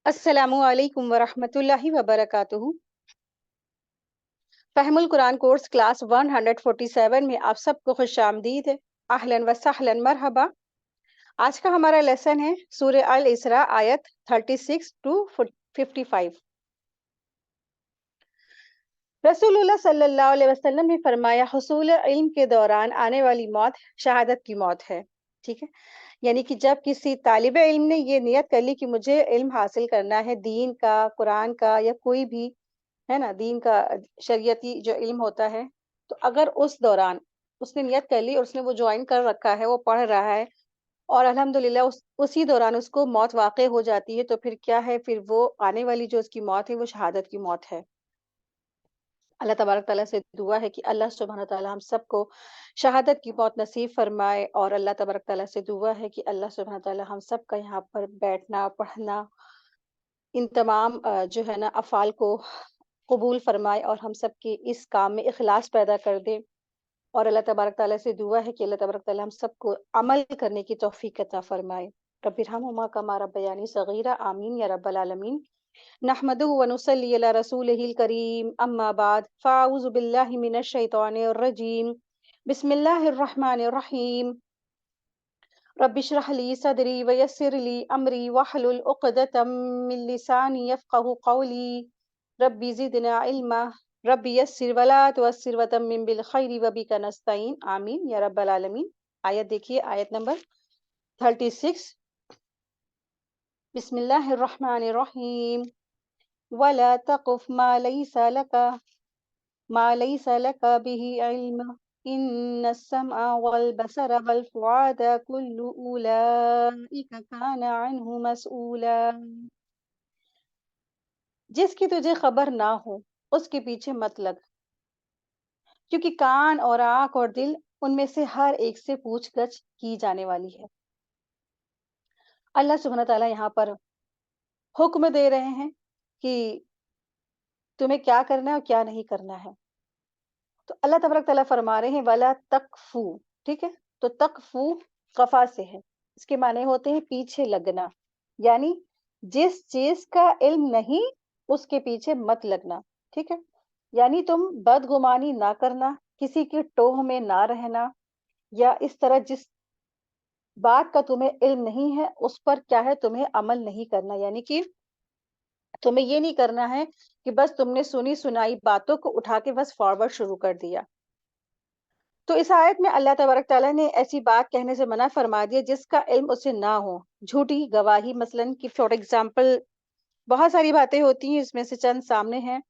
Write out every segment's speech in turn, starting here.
अस्सलामु अलैकुम वरहमतुल्लाहि वबरकातुहू। फ़हमुल कुरान कोर्स क्लास 147 में आप सबको खुशामदीद है। अहलन व सहलन मरहबा। आज का हमारा लेसन है सूरह अल इसरा आयत 36 टू 55। रसूलुल्लाह सल्लल्लाहु अलैहि वसल्लम ने फरमाया, हुसूल इल्म के दौरान आने वाली मौत शहादत की मौत है। ठीक है, यानी कि जब किसी तालिब इल्म ने ये नियत कर ली कि मुझे इल्म हासिल करना है, दीन का, कुरान का या कोई भी, है ना, दीन का शरीयती जो इल्म होता है, तो अगर उस दौरान उसने नियत कर ली और उसने वो ज्वाइन कर रखा है, वो पढ़ रहा है और अल्हम्दुलिल्लाह उसी दौरान उसको मौत वाक़ई हो जाती है, तो फिर क्या है, फिर वो आने वाली जो उसकी मौत है वो शहादत की मौत है। अल्लाह तबारक तआला से दुआ है कि अल्लाह सुब्हानहू व तआला हम सबको शहादत की मौत नसीब फरमाए, और अल्लाह तबारक तआला से दुआ है कि अल्लाह सुब्हानहू व तआला हम सबका यहाँ पर बैठना, पढ़ना, इन तमाम जो है ना अफ़ाल को कबूल फरमाए और हम सब के इस काम में इखलास पैदा कर दे। और अल्लाह तबारक ताला से दुआ है कि अल्लाह तबारक ताला हम सबको अमल करने की तौफीक अता फरमाए। रब्बिरहमहुमा कमा रब्बयानी सगीरा, आमीन या रब्बल आलमीन। नहमदुहु व नुसल्ली अला रसूलिहिल करीम, अम्मा बाद, फ़अऊज़ु बिल्लाहि मिनश शैतानिर रजीम, बिस्मिल्लाहिर रहमानिर रहीम। रब्बिश्रह ली सदरी व यस्सिर ली अमरी वहलुल उक़दतम मिन लिसानी यफ़क़हू क़ौली। रब्बी ज़िदना इल्मा। रब्बी यस्सिर वला तुअस्सिर वतम्मिम बिल खैरि व बिका नस्तईन, आमीन या रब्बल आलमीन। आयत देखिए, आयत नंबर 36। बिस्मिल्लाहिर रहमानिर रहीम। वला तक़ुफ़ मा लैसा लका बिही इल्म, इन्नस समअ वल बसर वल फुआद कुल्लु उलाइका काना अन्हु मसऊला। जिसकी तुझे खबर ना हो उसके पीछे मत लग, क्योंकि कान और आंख और दिल, उनमें से हर एक से पूछगछ की जाने वाली है। अल्लाह सुब्हानहू तआला यहाँ पर हुक्म दे रहे हैं कि तुम्हें क्या करना है और क्या नहीं करना है। तो अल्लाह तबारक तआला फरमा रहे हैं वला तकफू। ठीक है, तो तकफू कफा से है, इसके माने होते हैं पीछे लगना, यानी जिस चीज का इल्म नहीं उसके पीछे मत लगना। ठीक है, यानी तुम बदगुमानी ना करना, किसी की टोह में ना रहना, या इस तरह जिस बात का तुम्हें इल्म नहीं है उस पर क्या है तुम्हें अमल नहीं करना, यानी कि तुम्हें ये नहीं करना है कि बस तुमने सुनी सुनाई बातों को उठा के बस फॉरवर्ड शुरू कर दिया। तो इस आयत में अल्लाह तबारक तआला ने ऐसी बात कहने से मना फरमा दिया जिसका इल्म उसे ना हो। झूठी गवाही, मसलन कि फॉर एग्जाम्पल बहुत सारी बातें होती हैं, इसमें से चंद सामने हैं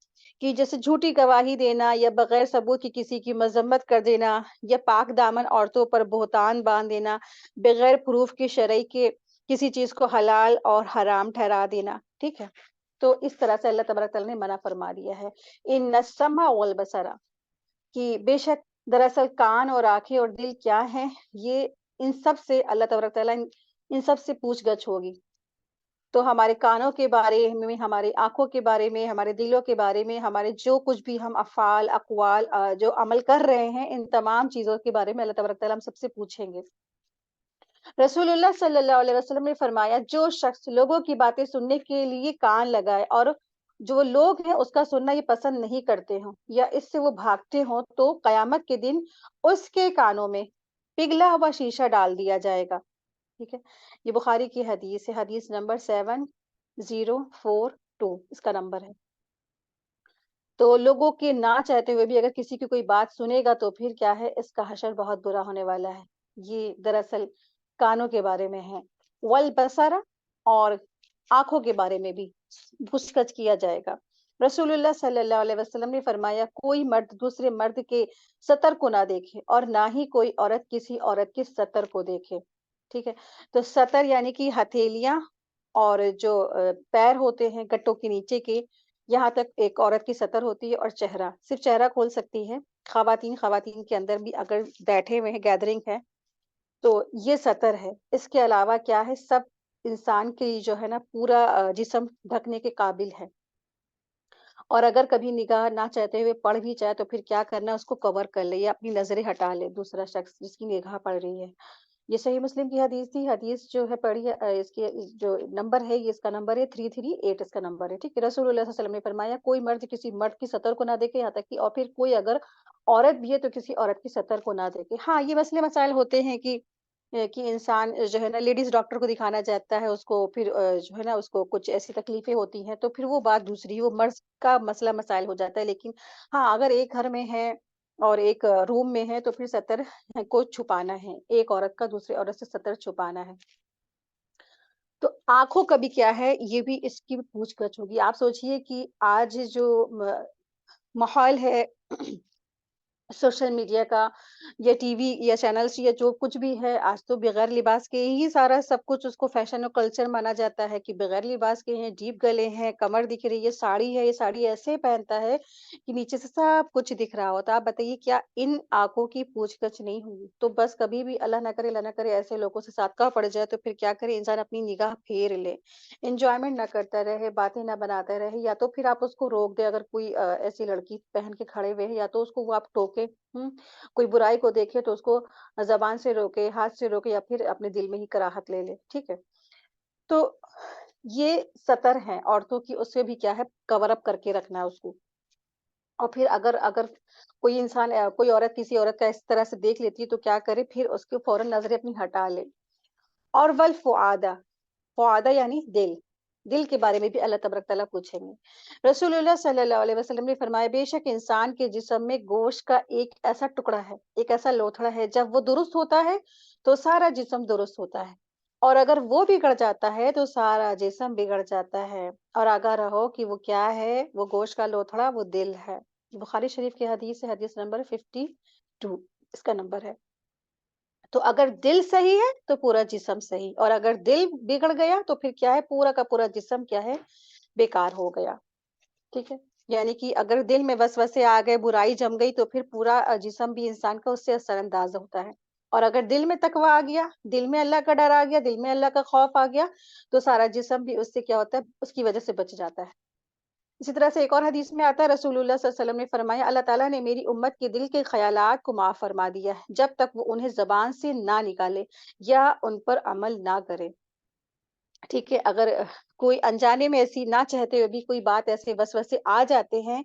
कि जैसे झूठी गवाही देना, या बगैर सबूत की किसी की मजम्मत कर देना, या पाक दामन औरतों पर बोहतान बांध देना, बगैर प्रूफ के शरई के किसी चीज को हलाल और हराम ठहरा देना। ठीक है, तो इस तरह से अल्लाह तबारक तआला ने मना फरमा दिया है। इन समा वल बसरा, कि बेशक दरअसल कान और आंखें और दिल क्या हैं, ये इन सब से अल्लाह तबारक तआला इन सब से पूछगछ होगी। तो हमारे कानों के बारे में, हमारी आंखों के बारे में, हमारे दिलों के बारे में, हमारे जो कुछ भी हम अफ़ाल अक़वाल जो अमल कर रहे हैं, इन तमाम चीज़ों के बारे में अल्लाह तबारक तआला हम सबसे पूछेंगे। रसूलुल्लाह सल्लल्लाहु अलैहि वसल्लम ने फरमाया, जो शख्स लोगों की बातें सुनने के लिए कान लगाए और जो लोग हैं उसका सुनना ये पसंद नहीं करते हों या इससे वो भागते हों, तो कयामत के दिन उसके कानों में पिघला हुआ शीशा डाल दिया जाएगा। ठीक है, ये बुखारी की हदीस है, हदीस नंबर 7042 इसका नंबर है। तो लोगों के ना चाहते हुए भी अगर किसी की कोई बात सुनेगा तो फिर क्या है, इसका हशर बहुत बुरा होने वाला है। ये दरअसल कानों के बारे में है। वल बसरा, और आंखों के बारे में भी पूछताछ किया जाएगा। रसूलुल्लाह सल्लल्लाहु अलैहि वसल्लम ने फरमाया, कोई मर्द दूसरे मर्द के सतर को ना देखे और ना ही कोई औरत किसी औरत के सतर को देखे। ठीक है, तो सतर यानी कि हथेलियां और जो पैर होते हैं गट्टों के नीचे के, यहाँ तक एक औरत की सतर होती है, और चेहरा, सिर्फ चेहरा खोल सकती है। खवातीन के अंदर भी अगर बैठे हुए हैं, गैदरिंग है, तो ये सतर है। इसके अलावा क्या है, सब इंसान की जो है ना पूरा जिस्म ढकने के काबिल है। और अगर कभी निगाह ना चाहते हुए पड़ भी जाए तो फिर क्या करना है, उसको कवर कर ले या अपनी नजरें हटा ले दूसरा शख्स जिसकी निगाह पड़ रही है। یہ صحیح مسلم کی حدیث تھی، حدیث جو ہے پڑھی ہے، اس کی جو نمبر ہے یہ اس کا نمبر ہے 338 اس کا نمبر ہے، ٹھیک ہے؟ رسول اللہ صلی اللہ علیہ وسلم نے فرمایا کوئی مرد کسی مرد کی سطر کو نہ دیکھے، یہاں تک کہ اور پھر کوئی اگر عورت بھی ہے تو کسی عورت کی سطر کو نہ دیکھے۔ ہاں، یہ مسئلے مسائل ہوتے ہیں کہ انسان جو ہے نا لیڈیز ڈاکٹر کو دکھانا چاہتا ہے، اس کو پھر جو ہے نا اس کو کچھ ایسی تکلیفیں ہوتی ہیں، تو پھر وہ بات دوسری، وہ مرض کا مسئلہ مسائل ہو جاتا ہے، لیکن ہاں اگر ایک گھر میں ہے اور ایک روم میں ہے تو پھر سطر کو چھپانا ہے، ایک عورت کا دوسری عورت سے سطر چھپانا ہے۔ تو آنکھوں کا بھی کیا ہے، یہ بھی اس کی پوچھ گچھ ہوگی۔ آپ سوچئے کہ آج جو ماحول ہے سوشل میڈیا کا یا ٹی وی یا چینلز یا جو کچھ بھی ہے، آج تو بغیر لباس کے ہی سارا سب کچھ اس کو فیشن اور کلچر مانا جاتا ہے کہ بغیر لباس کے ہیں، ڈیپ گلے ہیں، کمر دکھ رہی ہے، یہ ساڑی ایسے پہنتا ہے کہ نیچے سے سب کچھ دکھ رہا ہوتا ہے۔ آپ بتائیے کیا ان آنکھوں کی پوچھ گچھ نہیں ہوگی؟ تو بس کبھی بھی اللہ نہ کرے ایسے لوگوں سے صادقہ پڑ جائے تو پھر کیا کرے انسان، اپنی نگاہ پھیر لے، انجوائمنٹ نہ کرتا رہے، باتیں نہ بناتا رہے، یا تو پھر آپ اس کو روک دیں، اگر کوئی ایسی لڑکی پہن کے کھڑے ہوئے ہیں یا تو اس کو وہ آپ ٹوکے، کوئی برائی کو دیکھے تو اس کو زبان سے روکے، ہاتھ سے روکے، یا پھر اپنے دل میں ہی کراہت لے لے، ٹھیک ہے؟ تو یہ سطر ہے عورتوں کی، اس سے بھی کیا ہے کور اپ کر کے رکھنا ہے اس کو۔ اور پھر اگر کوئی انسان کوئی عورت کسی عورت کا اس طرح سے دیکھ لیتی ہے تو کیا کرے، پھر اس کے فوراً نظریں اپنی ہٹا لے۔ اور والفؤاد، فؤاد یعنی دل، دل کے بارے میں بھی اللہ تبارک تعالیٰ پوچھیں گے۔ رسول اللہ صلی اللہ علیہ وسلم نے فرمایا بے شک انسان کے جسم میں گوشت کا ایک ایسا ٹکڑا ہے، ایک ایسا لوتھڑا ہے، جب وہ درست ہوتا ہے تو سارا جسم درست ہوتا ہے، اور اگر وہ بگڑ جاتا ہے تو سارا جسم بگڑ جاتا ہے۔ اور آگاہ رہو کہ وہ کیا ہے، وہ گوشت کا لوتھڑا وہ دل ہے۔ بخاری شریف کی حدیث ہے، حدیث نمبر 52 اس کا نمبر ہے۔ تو اگر دل صحیح ہے تو پورا جسم صحیح، اور اگر دل بگڑ گیا تو پھر کیا ہے، پورا کا پورا جسم کیا ہے، بیکار ہو گیا، ٹھیک ہے؟ یعنی کہ اگر دل میں وسوسے آ گئے، برائی جم گئی، تو پھر پورا جسم بھی انسان کا اس سے اثر انداز ہوتا ہے۔ اور اگر دل میں تقویٰ آ گیا، دل میں اللہ کا ڈر آ گیا، دل میں اللہ کا خوف آ گیا، تو سارا جسم بھی اس سے کیا ہوتا ہے، اس کی وجہ سے بچ جاتا ہے۔ اسی طرح سے ایک اور حدیث میں آتا ہے، رسول اللہ صلی اللہ علیہ وسلم نے فرمایا اللہ تعالیٰ نے میری امت کے دل کے خیالات کو معاف فرما دیا ہے جب تک وہ انہیں زبان سے نہ نکالے یا ان پر عمل نہ کرے، ٹھیک ہے؟ اگر کوئی انجانے میں ایسی نہ چاہتے ہوئے بھی کوئی بات ایسے وسوسے آ جاتے ہیں،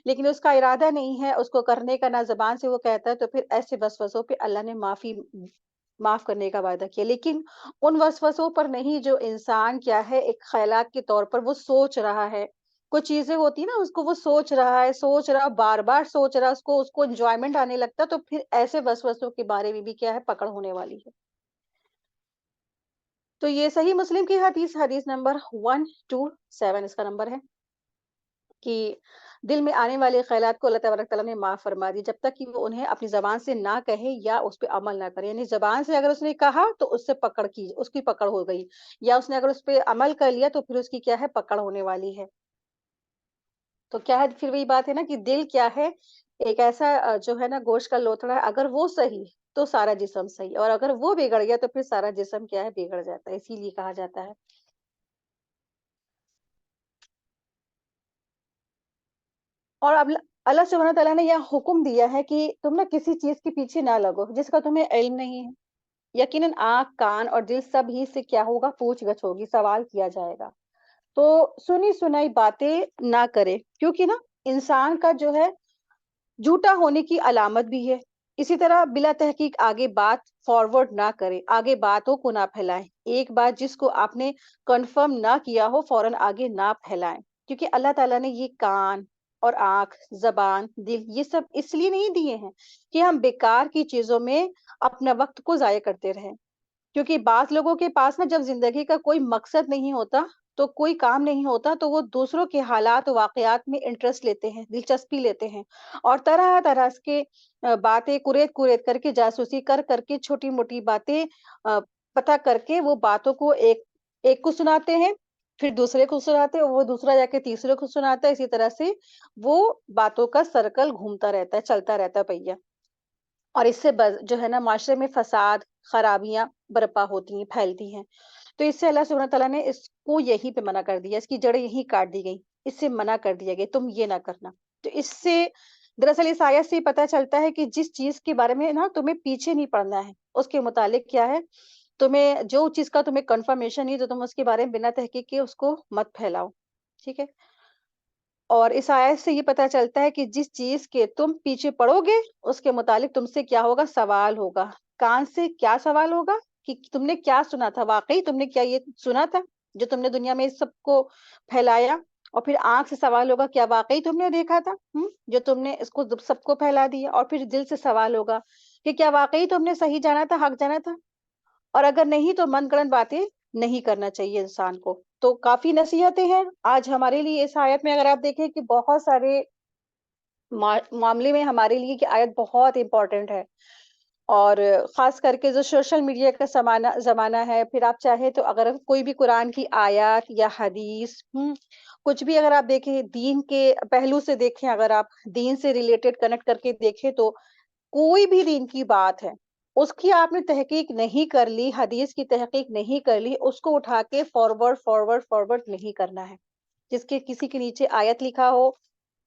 لیکن اس کا ارادہ نہیں ہے اس کو کرنے کا، نہ زبان سے وہ کہتا ہے، تو پھر ایسے وسوسوں پہ اللہ نے معاف کرنے کا وعدہ کیا، لیکن ان وسوسوں پر نہیں جو انسان کیا ہے ایک خیالات کے طور پر وہ سوچ رہا ہے، کچھ چیزیں ہوتی ہیں نا اس کو وہ سوچ رہا ہے، سوچ رہا، بار بار سوچ رہا، اس کو انجوائمنٹ آنے لگتا، تو پھر ایسے وسوسوں کے بارے میں بھی کیا ہے پکڑ ہونے والی ہے۔ تو یہ صحیح مسلم کی حدیث، حدیث نمبر 127 اس کا نمبر ہے کہ دل میں آنے والے خیالات کو اللہ تبارک تعالیٰ نے معاف فرما دی جب تک کہ وہ انہیں اپنی زبان سے نہ کہے یا اس پہ عمل نہ کرے، یعنی زبان سے اگر اس نے کہا تو اس سے اس کی پکڑ ہو گئی، یا اس نے اگر اس پہ عمل کر لیا تو پھر اس کی کیا ہے پکڑ ہونے والی ہے۔ تو کیا ہے پھر وہی بات ہے نا کہ دل کیا ہے، ایک ایسا جو ہے نا گوشت کا لوتھڑا ہے، اگر وہ صحیح تو سارا جسم صحیح، اور اگر وہ بگڑ گیا تو پھر سارا جسم کیا ہے بگڑ جاتا ہے، اسی لیے کہا جاتا ہے۔ اور اب اللہ سبحانہ تعالیٰ نے یہ حکم دیا ہے کہ تم نا کسی چیز کے پیچھے نہ لگو جس کا تمہیں علم نہیں ہے، یقیناً آنکھ کان اور دل سب ہی سے کیا ہوگا، پوچھ گچھ ہوگی، سوال کیا جائے گا۔ تو سنی سنائی باتیں نہ کرے، کیونکہ نا انسان کا جو ہے جھوٹا ہونے کی علامت بھی ہے۔ اسی طرح بلا تحقیق آگے بات فارورڈ نہ کرے، آگے باتوں کو نہ پھیلائیں، ایک بات جس کو آپ نے کنفرم نہ کیا ہو فوراً آگے نہ پھیلائیں، کیونکہ اللہ تعالیٰ نے یہ کان اور آنکھ، زبان، دل یہ سب اس لیے نہیں دیے ہیں کہ ہم بیکار کی چیزوں میں اپنا وقت کو ضائع کرتے رہیں، کیونکہ بعض لوگوں کے پاس نا جب زندگی کا کوئی مقصد نہیں ہوتا، تو کوئی کام نہیں ہوتا، تو وہ دوسروں کے حالات و واقعات میں انٹرسٹ لیتے ہیں، دلچسپی لیتے ہیں، اور طرح طرح کے باتیں کوریت کوریت کر کے، جاسوسی کر کر کے، چھوٹی موٹی باتیں پتہ کر کے وہ باتوں کو ایک ایک کو سناتے ہیں، پھر دوسرے کو سناتے ہیں، وہ دوسرا جا کے تیسرے کو سناتا ہے، اسی طرح سے وہ باتوں کا سرکل گھومتا رہتا ہے، چلتا رہتا ہے پہیہ، اور اس سے جو ہے نا معاشرے میں فساد، خرابیاں برپا ہوتی ہیں، پھیلتی ہیں۔ تو اس سے اللہ سبحانہ تعالیٰ نے اس کو یہیں پہ منع کر دیا، اس کی جڑیں یہیں کاٹ دی گئی، اس سے منع کر دیا گیا تم یہ نہ کرنا۔ تو اس سے دراصل اس آیت سے پتہ چلتا ہے کہ جس چیز کے بارے میں نا تمہیں پیچھے نہیں پڑنا ہے، اس کے متعلق کیا ہے، تمہیں جو چیز کا تمہیں کنفرمیشن نہیں تو تم اس کے بارے میں بنا تحقیق کے اس کو مت پھیلاؤ، ٹھیک ہے؟ اور اس آیت سے یہ پتا چلتا ہے کہ جس چیز کے تم پیچھے پڑو گے اس کے متعلق تم سے کیا ہوگا، سوال ہوگا۔ کان سے کیا سوال ہوگا کہ تم نے کیا سنا تھا، واقعی تم نے کیا یہ سنا تھا جو تم نے دنیا میں اس سب کو پھیلایا؟ اور پھر آنکھ سے سوال ہوگا، کیا واقعی تم نے دیکھا تھا جو تم نے اس کو سب کو پھیلا دیا؟ اور پھر دل سے سوال ہوگا کہ کیا واقعی تم نے صحیح جانا تھا، حق جانا تھا؟ اور اگر نہیں تو من گڑن باتیں نہیں کرنا چاہیے انسان کو۔ تو کافی نصیحتیں ہیں آج ہمارے لیے اس آیت میں، اگر آپ دیکھیں کہ بہت سارے معاملے میں ہمارے لیے کہ آیت بہت امپورٹنٹ ہے۔ اور خاص کر کے جو سوشل میڈیا کا زمانہ ہے، پھر آپ چاہے تو اگر کوئی بھی قرآن کی آیات یا حدیث کچھ بھی اگر آپ دیکھیں دین کے پہلو سے دیکھیں، اگر آپ دین سے ریلیٹڈ کنیکٹ کر کے دیکھیں تو کوئی بھی دین کی بات ہے، اس کی آپ نے تحقیق نہیں کر لی، حدیث کی تحقیق نہیں کر لی، اس کو اٹھا کے فارورڈ فارورڈ فارورڈ نہیں کرنا ہے۔ جس کے کسی کے نیچے آیت لکھا ہو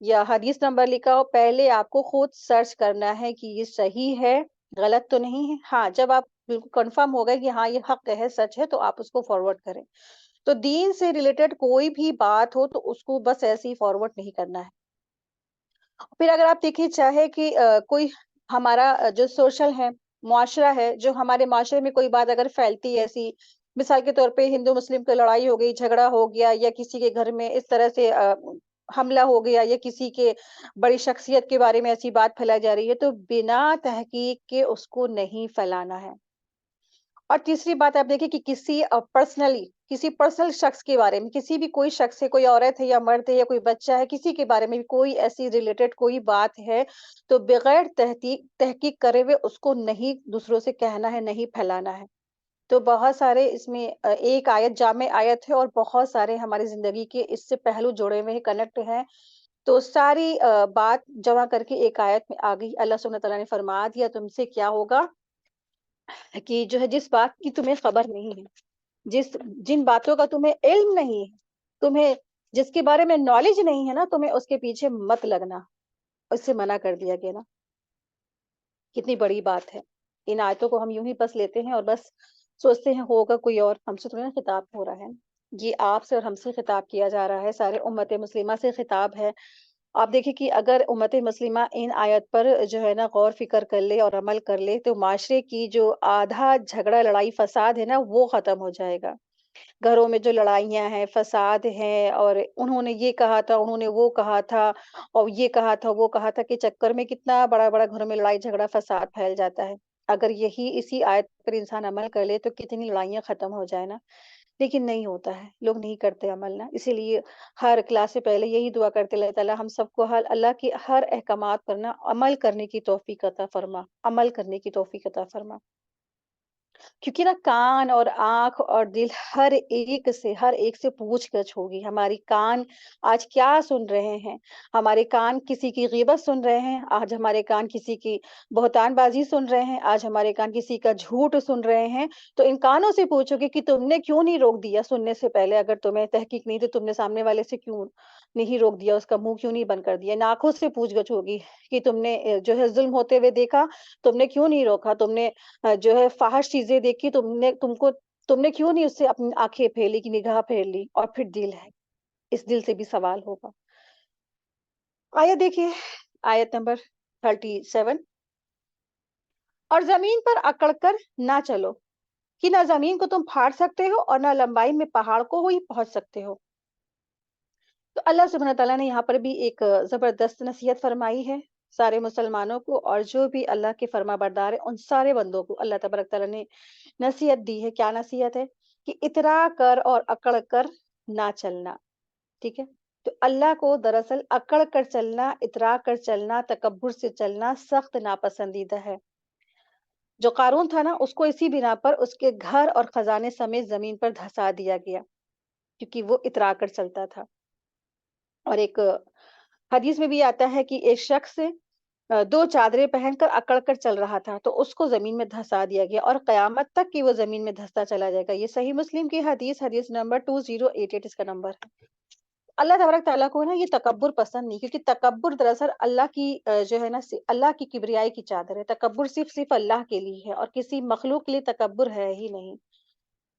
یا حدیث نمبر لکھا ہو، پہلے آپ کو خود سرچ کرنا ہے کہ یہ صحیح ہے، غلط تو نہیں ہے۔ ہاں، جب آپ بالکل کنفرم ہو گئے کہ ہاں یہ حق ہے، سچ ہے، تو آپ اس کو فارورڈ کریں۔ تو دین سے ریلیٹڈ کوئی بھی بات ہو تو اس کو بس ایسے ہی فارورڈ نہیں کرنا ہے۔ پھر اگر آپ دیکھیں چاہے کہ کوئی ہمارا جو سوشل ہے، معاشرہ ہے، جو ہمارے معاشرے میں کوئی بات اگر پھیلتی ہے ایسی، مثال کے طور پہ ہندو مسلم کی لڑائی ہو گئی، جھگڑا ہو گیا، یا کسی کے گھر میں اس طرح سے حملہ ہو گیا، یا کسی کے بڑی شخصیت کے بارے میں ایسی بات پھیلائی جا رہی ہے، تو بنا تحقیق کے اس کو نہیں پھیلانا ہے۔ اور تیسری بات آپ دیکھیں کہ کسی پرسنل شخص کے بارے میں، کسی بھی کوئی شخص ہے، کوئی عورت ہے یا مرد ہے یا کوئی بچہ ہے، کسی کے بارے میں بھی کوئی ایسی ریلیٹڈ کوئی بات ہے تو بغیر تحقیق کرے ہوئے اس کو نہیں دوسروں سے کہنا ہے، نہیں پھیلانا ہے۔ تو بہت سارے اس میں ایک آیت جامع آیت ہے اور بہت سارے ہماری زندگی کے اس سے پہلو جڑے ہوئے ہیں، کنیکٹ ہیں۔ تو ساری بات جمع کر کے ایک آیت میں آ گئی۔ اللہ سبحانہ تعالیٰ نے فرما دیا تم سے کیا ہوگا کہ جو ہے جس بات کی تمہیں خبر نہیں ہے، جن باتوں کا تمہیں علم نہیں ہے، تمہیں جس کے بارے میں نالج نہیں ہے نا، تمہیں اس کے پیچھے مت لگنا، اس سے منع کر دیا گیا نا۔ کتنی بڑی بات ہے۔ ان آیتوں کو ہم یوں ہی بس لیتے ہیں اور بس سوچتے ہیں ہوگا کوئی اور، ہم سے تھوڑی نا خطاب ہو رہا ہے۔ یہ آپ سے اور ہم سے خطاب کیا جا رہا ہے، سارے امت مسلمہ سے خطاب ہے۔ آپ دیکھیں کہ اگر امت مسلمہ ان آیت پر جو ہے نا غور فکر کر لے اور عمل کر لے تو معاشرے کی جو آدھا جھگڑا لڑائی فساد ہے نا وہ ختم ہو جائے گا۔ گھروں میں جو لڑائیاں ہیں، فساد ہیں، اور انہوں نے یہ کہا تھا، انہوں نے وہ کہا تھا، اور یہ کہا تھا، وہ کہا تھا، کے چکر میں کتنا بڑا بڑا گھروں میں لڑائی جھگڑا فساد پھیل جاتا ہے۔ اگر اسی آیت پر انسان عمل کر لے تو کتنی لڑائیاں ختم ہو جائے نا، لیکن نہیں ہوتا ہے، لوگ نہیں کرتے عمل نا۔ اسی لیے ہر کلاس سے پہلے یہی دعا کرتے اللہ تعالیٰ ہم سب کو اللہ کی ہر احکامات پر نا عمل کرنے کی توفیق عطا فرما، عمل کرنے کی توفیق عطا فرما۔ کیونکہ نا کان اور آنکھ اور دل ہر ایک سے پوچھ گچھ ہوگی۔ ہماری کان آج کیا سن رہے ہیں؟ ہمارے کان کسی کی غیبت سن رہے ہیں، آج ہمارے کان کسی کی بہتان بازی سن رہے ہیں، آج ہمارے کان کسی کا جھوٹ سن رہے ہیں۔ تو ان کانوں سے پوچھو گے کہ تم نے کیوں نہیں روک دیا سننے سے پہلے؟ اگر تمہیں تحقیق نہیں تو تم نے سامنے والے سے کیوں نہیں روک دیا، اس کا منہ کیوں نہیں بند کر دیا؟ آنکھوں سے پوچھ گچھ ہوگی کہ تم نے جو ہے ظلم ہوتے ہوئے دیکھا، تم نے کیوں نہیں روکا؟ تم نے جو ہے فحش چیزیں دیکھی، تم نے کیوں نہیں اس سے اپنی آنکھیں پھیر لی، کی نگاہ پھیر لی؟ اور پھر دل ہے، اس دل سے بھی سوال ہوگا۔ آیت دیکھیے، آیت نمبر 37، اور زمین پر اکڑ کر نہ چلو کہ نہ زمین کو تم پھاڑ سکتے ہو اور نہ لمبائی میں پہاڑ کو ہی پہنچ سکتے ہو۔ تو اللہ سبحانہ تعالیٰ نے یہاں پر بھی ایک زبردست نصیحت فرمائی ہے سارے مسلمانوں کو، اور جو بھی اللہ کے فرما بردار ہیں ان سارے بندوں کو اللہ تبارک تعالیٰ نے نصیحت دی ہے۔ کیا نصیحت ہے؟ کہ اترا کر اور اکڑ کر نہ چلنا، ٹھیک ہے؟ تو اللہ کو دراصل اکڑ کر چلنا، اترا کر چلنا، تکبر سے چلنا سخت ناپسندیدہ ہے۔ جو قارون تھا نا، اس کو اسی بنا پر اس کے گھر اور خزانے سمیت زمین پر دھسا دیا گیا، کیونکہ وہ اترا کر چلتا تھا۔ اور ایک حدیث میں بھی آتا ہے کہ ایک شخص دو چادریں پہن کر اکڑ کر چل رہا تھا تو اس کو زمین میں دھسا دیا گیا، اور قیامت تک کہ وہ زمین میں دھستا چلا جائے گا۔ یہ صحیح مسلم کی حدیث نمبر 2088 اس کا نمبر ہے۔ अल्लाह तबारक तआला को ना ये तकब्बुर पसंद नहीं, क्योंकि तकब्बुर दरअसल अल्लाह की जो है ना अल्लाह की किब्रियाई की चादर है। तकब्बुर सिर्फ सिर्फ अल्लाह के लिए है और किसी मखलूक के लिए तकब्बुर है ही नहीं।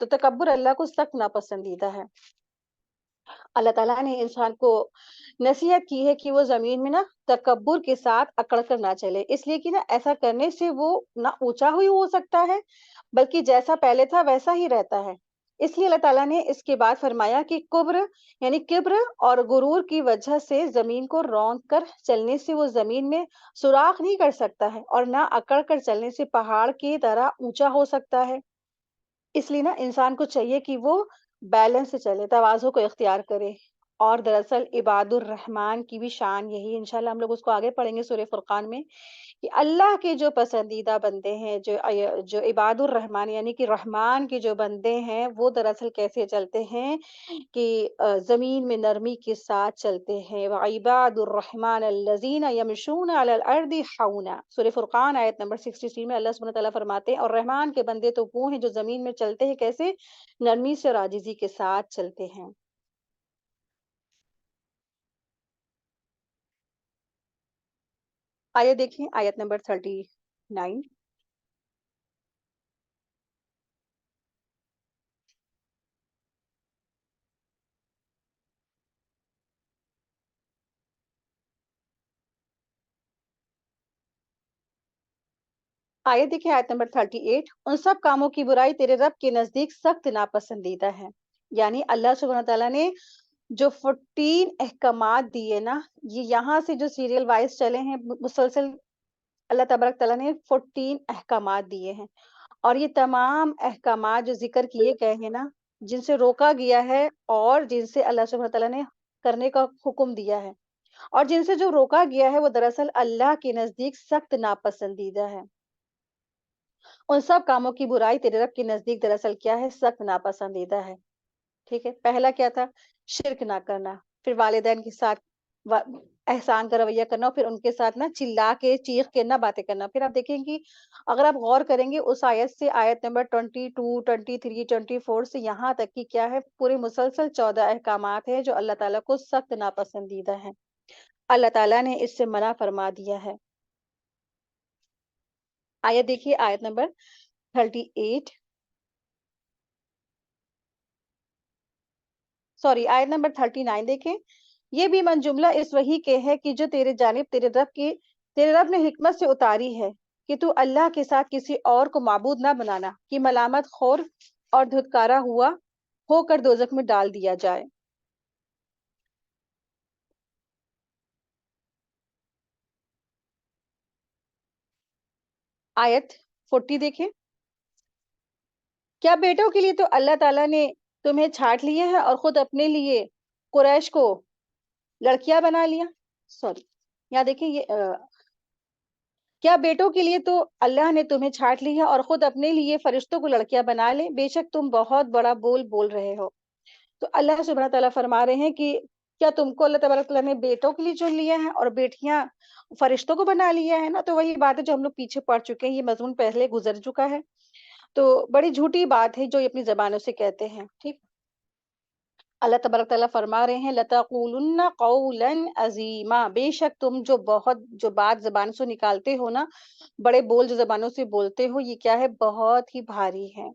तो तकब्बुर अल्लाह को सख्त नापसंदीदा है। अल्लाह ताला ने इंसान को नसीहत की है कि वो ज़मीन में ना तकब्बुर के साथ अकड़ कर ना चले। इसलिए कि ना ऐसा करने से वो ना ऊँचा ही हो सकता है, बल्कि जैसा पहले था वैसा ही रहता है। इसलिए अल्लाह ताला ने इसके बाद फरमाया कि किब्र और गुरूर की वजह से ज़मीन को रौंद कर चलने से वो ज़मीन में सुराख नहीं कर सकता है, और ना अकड़ कर चलने से पहाड़ की तरह ऊँचा हो सकता है। इसलिए ना इंसान को चाहिए कि वो बैलेंस से चले, तवाज़ुन को इख्तियार करे। और दरअसल इबादुर रहमान की भी शान यही है, इंशाल्लाह हम लोग उसको आगे पढ़ेंगे सूरह फुरकान में, कि अल्लाह के जो पसंदीदा बंदे हैं, जो इबादुर रहमान यानी कि रहमान के जो बंदे हैं, वो दरअसल कैसे चलते हैं कि ज़मीन में नरमी के साथ चलते हैं। व इबादुर रहमान अल्लज़ीना यमशूना अलल अर्दि हौना, सूरह फुरकान आयत नंबर 63 में अल्लाह सुब्हानहू व तआला फरमाते हैं, और रहमान के बंदे तो वो हैं जो ज़मीन में चलते हैं कैसे? नरमी से और आजिज़ी के साथ चलते हैं। आइए देखें आयत नंबर 39। आयत देखिए आयत नंबर 38। उन सब कामों की बुराई तेरे रब के नजदीक सख्त नापसंदीदा है। यानी अल्लाह सुब्हान तआला ने जो 14 अहकामात दिए ना, ये यहाँ से जो सीरियल वाइज चले हैं मुसलसल, अल्लाह तबारक तआला ने 14 अहकामात दिए हैं। और ये तमाम अहकामात जो जिक्र किए गए हैं ना, जिनसे रोका गया है और जिनसे अल्लाह सुब्हान तआला ने करने का हुक्म दिया है, और जिनसे जो रोका गया है वो दरअसल अल्लाह के नजदीक सख्त नापसंदीदा है। उन सब कामों की बुराई तेरे रब के नज़दीक दरअसल क्या है? सख्त नापसंदीदा है, ठीक है? पहला क्या था? शिर्क ना करना, फिर वालिदैन के साथ व एहसान का रवैया करना, और फिर उनके साथ ना चिल्ला के, चीख के ना बातें करना। फिर आप देखें कि अगर आप गौर करेंगे उस आयत से, आयत नंबर 22, 23, 24 से यहाँ तक की क्या है? पूरे मुसलसल 14 अहकामात हैं जो अल्लाह ताला को सख्त नापसंदीदा हैं। अल्लाह ताला ने इससे मना फरमा दिया है। आयत देखिए आयत नंबर 38, सॉरी आयत नंबर 39 देखें। ये भी मन जुमला इस वही के है कि जो तेरे रब ने हिकमत से उतारी है, कि तू अल्लाह के साथ किसी और को माबूद ना बनाना, कि मलामत खोर और धुतकारा हुआ होकर दोजख में डाल दिया जाए। आयत 40 देखें। क्या बेटों के लिए तो अल्लाह ताला ने तुम्हें छांट लिया है और खुद अपने लिए कुरैश को लड़कियां बना लिया। सॉरी, यहाँ देखिए क्या बेटों के लिए तो अल्लाह ने तुम्हें छाँट लिया और खुद अपने लिए फरिश्तों को लड़कियां बना ले, बेशक तुम बहुत बड़ा बोल बोल रहे हो। तो अल्लाह सुब्हानहू तआला फरमा रहे हैं कि क्या तुमको अल्लाह तबारक तआला ने बेटों के लिए चुन लिया है और बेटियां फरिश्तों को बना लिया है ना? तो वही बात है जो हम लोग पीछे पढ़ चुके हैं, ये मजमून पहले गुजर चुका है। तो बड़ी झूठी बात है जो ये अपनी जबानों से कहते हैं, ठीक। अल्लाह तबारक तआला फरमा रहे हैं, लतक़ूलुन्ना क़ौलन अज़ीमा, बेशक तुम जो बात ज़बान से निकालते हो ना, बड़े बोल जो ज़बानों से बोलते हो, ये क्या है? बहुत ही भारी है।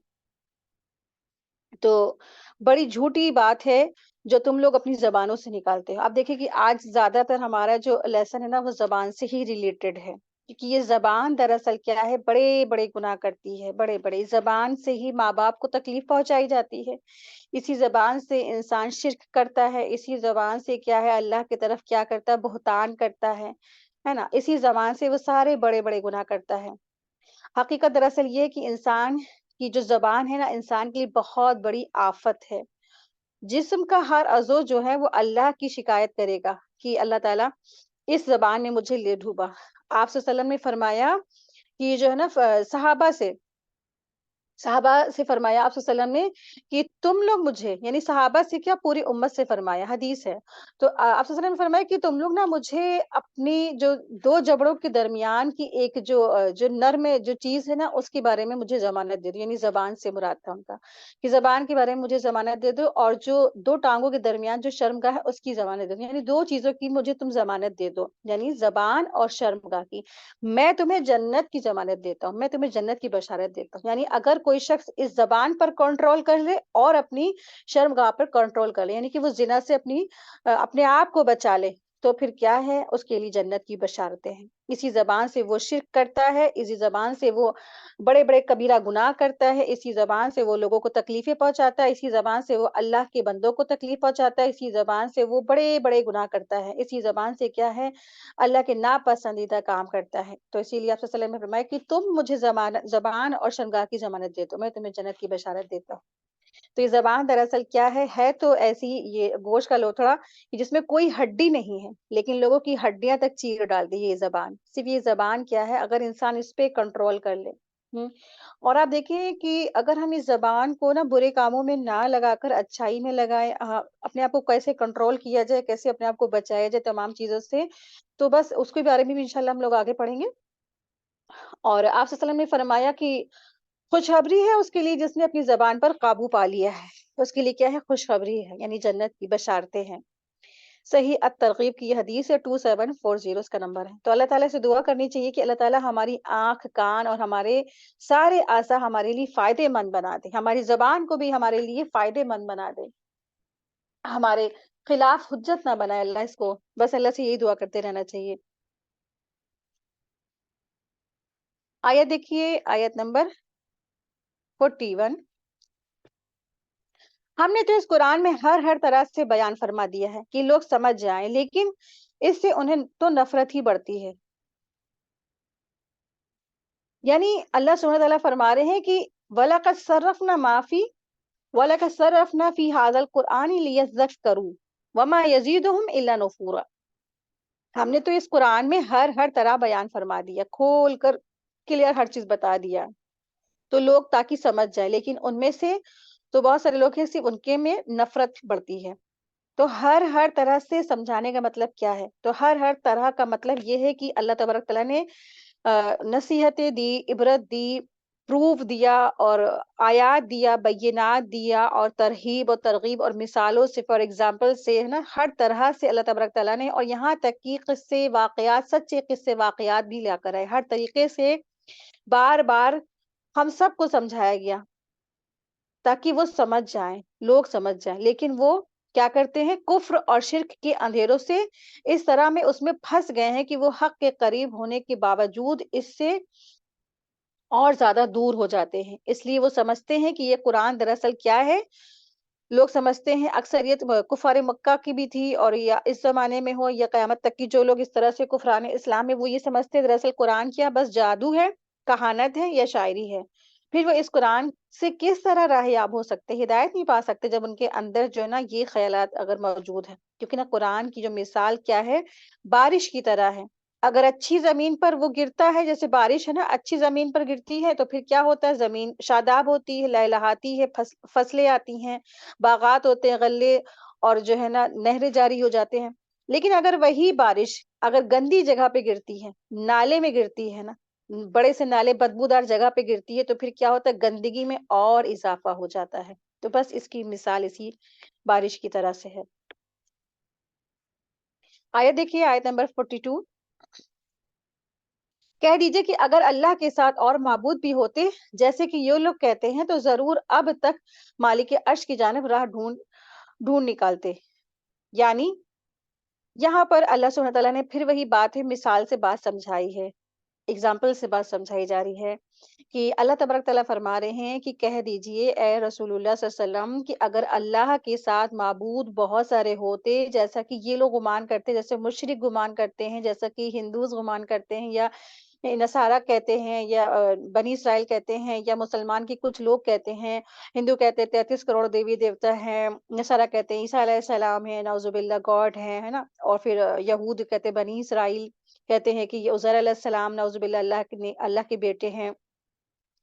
तो बड़ी झूठी बात है जो तुम लोग अपनी ज़बानों से निकालते हो। आप देखिए कि आज ज़्यादातर हमारा जो लेसन है ना, वो ज़बान से ही रिलेटेड है। क्योंकि ये ज़बान दरअसल क्या है? बड़े-बड़े गुनाह करती है, बड़े-बड़े। ज़बान से ही माँ-बाप को तकलीफ़ पहुँचाई जाती है। इसी ज़बान से इंसान शिर्क करता है, इसी ज़बान से क्या है अल्लाह की तरफ क्या करता है? बुहतान करता है ना? इसी ज़बान से वो सारे बड़े-बड़े गुनाह करता है। हकीकत दरअसल ये है कि इंसान की जो ज़बान है ना, इंसान के लिए बहुत बड़ी आफ़त है। जिस्म का हर अज़ू जो है वो अल्लाह की शिकायत करेगा कि अल्लाह ताला इस ज़बान ने मुझे ले डूबा। आप सल्लल्लाहु अलैहि वसल्लम ने फरमाया कि ये जो है ना सहाबा से साहबा से फरमाया आप सल्लल्लाहु अलैहि वसल्लम ने कि तुम लोग मुझे, यानी सहाबा से क्या पूरी उम्मत से फरमाया, हदीस है। तो आप सल्लल्लाहु अलैहि वसल्लम ने फरमाया कि तुम लोग ना मुझे अपनी जो 2 जबड़ों के दरमियान की एक जो नर्म जो चीज़ है ना उसके बारे में मुझे ज़मानत दे दो, यानी ज़बान से मुराद था उनका, कि ज़बान के बारे में मुझे ज़मानत दे दो और जो 2 टाँगों के दरमियान जो शर्मगाह है उसकी ज़मानत दे दो, यानी 2 चीज़ों की मुझे तुम ज़मानत दे दो, यानी ज़बान और शर्मगाह की। मैं तुम्हें जन्नत की ज़मानत देता हूँ, मैं तुम्हें जन्नत की बशारत देता हूँ। यानी अगर कोई शख्स इस ज़बान पर कंट्रोल कर ले और अपनी शर्मगाह पर कंट्रोल कर ले, यानी कि वो ज़िना से अपने आप को बचा ले, तो फिर क्या है, उसके लिए जन्नत की बशारतें हैं। इसी ज़बान से वो शिर्क करता है, इसी ज़बान से वो बड़े-बड़े कबीरा गुनाह करता है, इसी ज़बान से वो लोगों को तकलीफ़ें पहुँचाता है, इसी ज़बान से वो अल्लाह के बंदों को तकलीफ़ पहुँचाता है, इसी ज़बान से वो बड़े-बड़े गुनाह करता है, इसी ज़बान से क्या है, अल्लाह के नापसंदीदा काम करता है। तो इसीलिए आप सल्लल्लाहु अलैहि वसल्लम ने फरमाया कि तुम मुझे ज़बान और शर्मगाह की ज़मानत दे दो, मैं तुम्हें जन्नत की बशारत देता हूँ। तो ये ज़बान दरअसल क्या है तो ऐसी ये गोश्त का लोथड़ा कि जिसमें कोई हड्डी नहीं है, लेकिन लोगों की हड्डियाँ तक चीर डालती है ये ज़बान। सिर्फ़ ये ज़बान क्या है, अगर इंसान इस पे कंट्रोल कर ले, हुँ, और आप देखिए कि अगर हम इस ज़बान को ना बुरे कामों में ना लगाकर अच्छाई में लगाएँ, अपने आप को कैसे कंट्रोल किया जाए, कैसे अपने आप को बचाया जाए तमाम चीज़ों से, तो बस उसके बारे में भी इंशाअल्लाह हम लोग आगे पढ़ेंगे। और आप सल्लल्लाहु अलैहि वसल्लम ने फरमाया कि खुशखबरी है उसके लिए जिसने अपनी ज़बान पर काबू पा लिया है। उसके लिए क्या है, खुशखबरी है, यानी जन्नत की बशारतें हैं। सही अत-तरग़ीब की ये हदीस है, 2740 इसका नंबर है। तो अल्लाह ताला से दुआ करनी चाहिए कि अल्लाह ताला हमारी आँख, कान और हमारे सारे अज़ा हमारे लिए फ़ायदेमंद बना दे। हमारी ज़बान को भी हमारे लिए फ़ायदेमंद बना दे। हमारे खिलाफ हुज्जत ना बनाए अल्लाह इसको। बस अल्लाह से यही दुआ करते रहना चाहिए। आयत देखिए, आयत नंबर 41। हमने तो इस कुरान में हर तरह से बयान फरमा दिया है कि लोग समझ जाएं, लेकिन इससे उन्हें तो नफरत ही बढ़ती है। यानी अल्लाह सुब्हानहू व तआला फरमा रहे हैं कि वलक़द सर्रफ़ना माफ़ी वलक़द सर्रफ़ना फ़ी हाज़ल क़ुरआनि लियज़्ज़करू वमा यज़ीदुहुम इल्ला नुफ़ूरा। हमने तो इस कुरान में हर तरह बयान फरमा दिया, खोल कर क्लियर हर चीज़ बता दिया, तो लोग ताकि समझ जाएँ, लेकिन उनमें से तो बहुत सारे लोग हैं सिर्फ़ उनके में नफ़रत बढ़ती है। तो हर तरह से समझाने का मतलब क्या है? तो हर तरह का मतलब ये है कि अल्लाह तबारक तआला ने नसीहतें दी, इबरत दी, प्रूफ़ दिया और आयात दिया, बय्यिनात दिया और तरहीब और तरग़ीब और मिसालों से फॉर एग्ज़ाम्पल से है ना, हर तरह से अल्लाह तबारक तआला ने, और यहाँ तक कि किस्से वाक़यात, सच्चे किस्से वाक़यात भी लाकर आए। हर तरीके से बार-बार हम सबको समझाया गया। ताकि वो समझ जाएँ, लोग समझ जाएँ। लेकिन वो क्या करते हैं, कुफ़्र और शिर्क के अंधेरों से इस तरह में उसमें फँस गए हैं कि वो हक़ के करीब होने के बावजूद इससे और ज़्यादा दूर हो जाते हैं। इसलिए वो समझते हैं कि ये कुरान दरअसल क्या है, लोग समझते हैं अक्सरियत कुफ़ार मक्का की भी थी, और या इस ज़माने में हो या क़यामत तक की जो लोग इस तरह से कुफ़रान इस्लाम में, वो ये समझते हैं दरअसल कुरान क्या बस जादू है, कहानत है या शायरी है। फिर वो इस कुरान से किस तरह राहयाब हो सकते हैं, हिदायत नहीं पा सकते जब उनके अंदर जो है ना ये ख़यालात अगर मौजूद है। क्योंकि ना कुरान की जो मिसाल क्या है, बारिश की तरह है। अगर अच्छी ज़मीन पर वो गिरता है, जैसे बारिश है ना, अच्छी ज़मीन पर गिरती है तो फिर क्या होता है, ज़मीन शादाब होती है, लहलहाती है, फसलें आती हैं, बागात होते हैं, गल्ले और जो है ना नहरें जारी हो जाते हैं। लेकिन अगर वही बारिश अगर गंदी जगह पे गिरती है, नाले में गिरती है ना, बड़े से नाले बदबूदार जगह पे गिरती है, तो फिर क्या होता है, गंदगी में और इज़ाफ़ा हो जाता है। तो बस इसकी मिसाल इसी बारिश की तरह से है। आयत देखिए, आयत नंबर 42। कह दीजिए कि अगर अल्लाह के साथ और माबूद भी होते, जैसे कि ये लोग कहते हैं, तो ज़रूर अब तक मालिक अर्श की जानिब राह ढूँढ ढूँढ निकालते। यानी यहाँ पर अल्लाह सुब्हानहू व तआला ने फिर वही बात है, मिसाल से बात समझाई है, एग्ज़ाम्पल से बात समझाई जा रही है कि अल्लाह तबारक तआला फरमा रहे हैं कि कह दीजिए ए रसूलुल्लाह सल्लल्लाहु अलैहि वसल्लम कि अगर अल्लाह के साथ माबूद बहुत सारे होते, जैसा कि ये लोग गुमान करते हैं, जैसे मुशरिक गुमान करते हैं, जैसा कि हिंदूज़ गुमान करते हैं, या नसारा कहते हैं, या बनी इस्राइल कहते हैं, या मुसलमान के कुछ लोग कहते हैं। हिंदू कहते हैं 33 करोड़ देवी-देवता हैं, नसारा कहते हैं ईसा अलैहिस्सलाम है, नाउज़ुबिल्लाह गॉड है ना? और फिर यहूद कहते हैं बनी इस्राइल कहते हैं कि ये उज़ैर अलैहिस्सलाम नाउज़ुबिल्लाह अल्लाह के बेटे हैं।